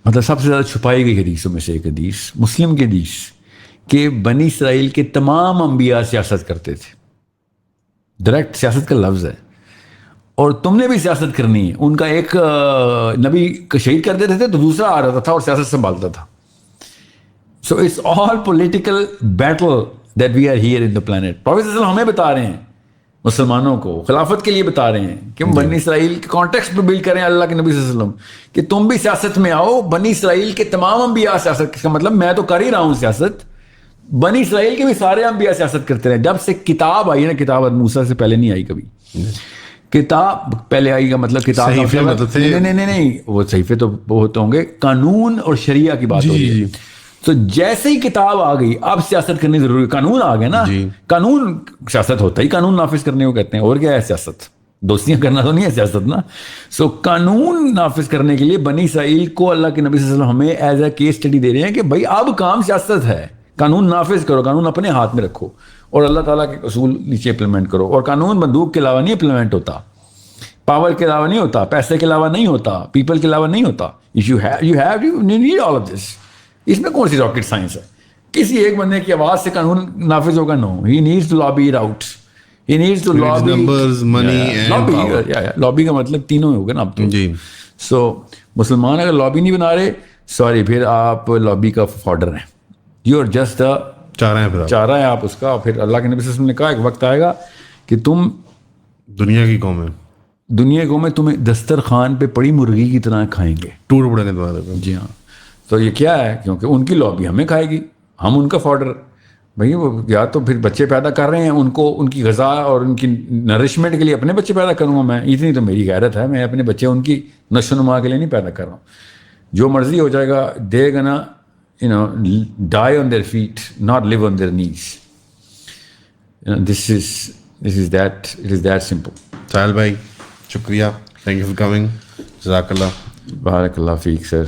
Speaker 2: مطلب سب سے زیادہ چھپائی گئی حدیثوں میں سے ایک حدیث, مسلم کی حدیث, کہ بنی اسرائیل کے تمام انبیاء سیاست کرتے تھے. ڈائریکٹ سیاست کا لفظ ہے, اور تم نے بھی سیاست کرنی ہے. ان کا ایک نبی شہید کر دیتے تھے تو دوسرا آ رہا تھا اور سیاست سنبھالتا تھا. So it's all political battle that we are here in the planet. Prophet صلی اللہ علیہ وسلم ہمیں بتا رہے ہیں, مسلمانوں کو خلافت کے لیے بتا رہے ہیں کہ ہم بنی اسرائیل کے کانٹیکسٹ پہ بلڈ کریں اللہ کے نبی صلی اللہ علیہ وسلم, کہ تم بھی سیاست میں آؤ. بنی اسرائیل کے تمام انبیاء سیاست, کا مطلب میں تو کر ہی رہا ہوں سیاست, بنی اسرائیل کے بھی سارے انبیاء سیاست کرتے رہے. جب سے کتاب آئی نا, کتاب موسیٰ سے پہلے نہیں آئی کبھی. کتاب پہلے آئی کا مطلب کتاب نہیں, وہ صحیفے تو بہت ہوں گے, قانون اور شریعہ کی بات ہو رہی ہے. تو جیسے ہی کتاب آ گئی اب سیاست کرنی ضروری, قانون آ گئے نا, قانون سیاست ہوتا ہی قانون نافذ کرنے کو کہتے ہیں, اور کیا ہے سیاست, دوستیاں کرنا تو نہیں ہے سیاست نا. سو قانون نافذ کرنے کے لیے بنی اسرائیل کو اللہ کے نبی صلی اللہ علیہ وسلم ہمیں as a case study they رہے ہیں کہ بھائی اب کام سیاست ہے, قانون نافذ کرو, قانون اپنے ہاتھ میں رکھو اور اللہ تعالیٰ کے اصول نیچے امپلیمنٹ کرو. اور قانون بندوق کے علاوہ نہیں امپلیمنٹ ہوتا, پاور کے علاوہ نہیں ہوتا, پیسے کے علاوہ نہیں ہوتا, پیپل کے علاوہ نہیں ہوتا. You need all of this. اس میں کون سی راکٹ سائنس ہے؟ کسی ایک بندے کی آواز سے قانون نافذ ہوگا؟ نو, he needs to lobby it out. He needs to lobby
Speaker 1: numbers, money and power.
Speaker 2: lobby کا مطلب تینوں ہی ہوگا نا اب تو.
Speaker 1: جی.
Speaker 2: سو مسلمان اگر لابی نہیں بنا رہے, سوری, پھر آپ لابی کا فاڈر ہیں. یو آر جسٹ چارہ ہیں آپ اس کا. پھر اللہ کے نبی صلی اللہ علیہ وسلم نے کہا ایک وقت آئے گا کہ تم
Speaker 1: دنیا کی قوم ہے,
Speaker 2: دنیا کو میں تمہیں دسترخوان پہ پڑی مرغی کی طرح کھائیں گے,
Speaker 1: ٹوٹ پڑیں گے تمہارے پہ.
Speaker 2: جی ہاں. تو یہ کیا ہے, کیونکہ ان کی لابی ہمیں کھائے گی, ہم ان کا فاڈر. بھائی وہ یا تو پھر بچے پیدا کر رہے ہیں, ان کو ان کی غذا اور ان کی نرشمنٹ کے لیے اپنے بچے پیدا کروں گا میں, اتنی تو میری غیرت ہے. میں اپنے بچے ان کی نشو و نما کے لیے نہیں پیدا کر رہا ہوں. جو مرضی ہو جائے گا, دے گا نا, die on their feet, not live on their knees. This is that, it is that simple.
Speaker 1: ساحل بھائی شکریہ, thank you for coming. جزاک اللہ.
Speaker 2: بارک اللہ فیک سر.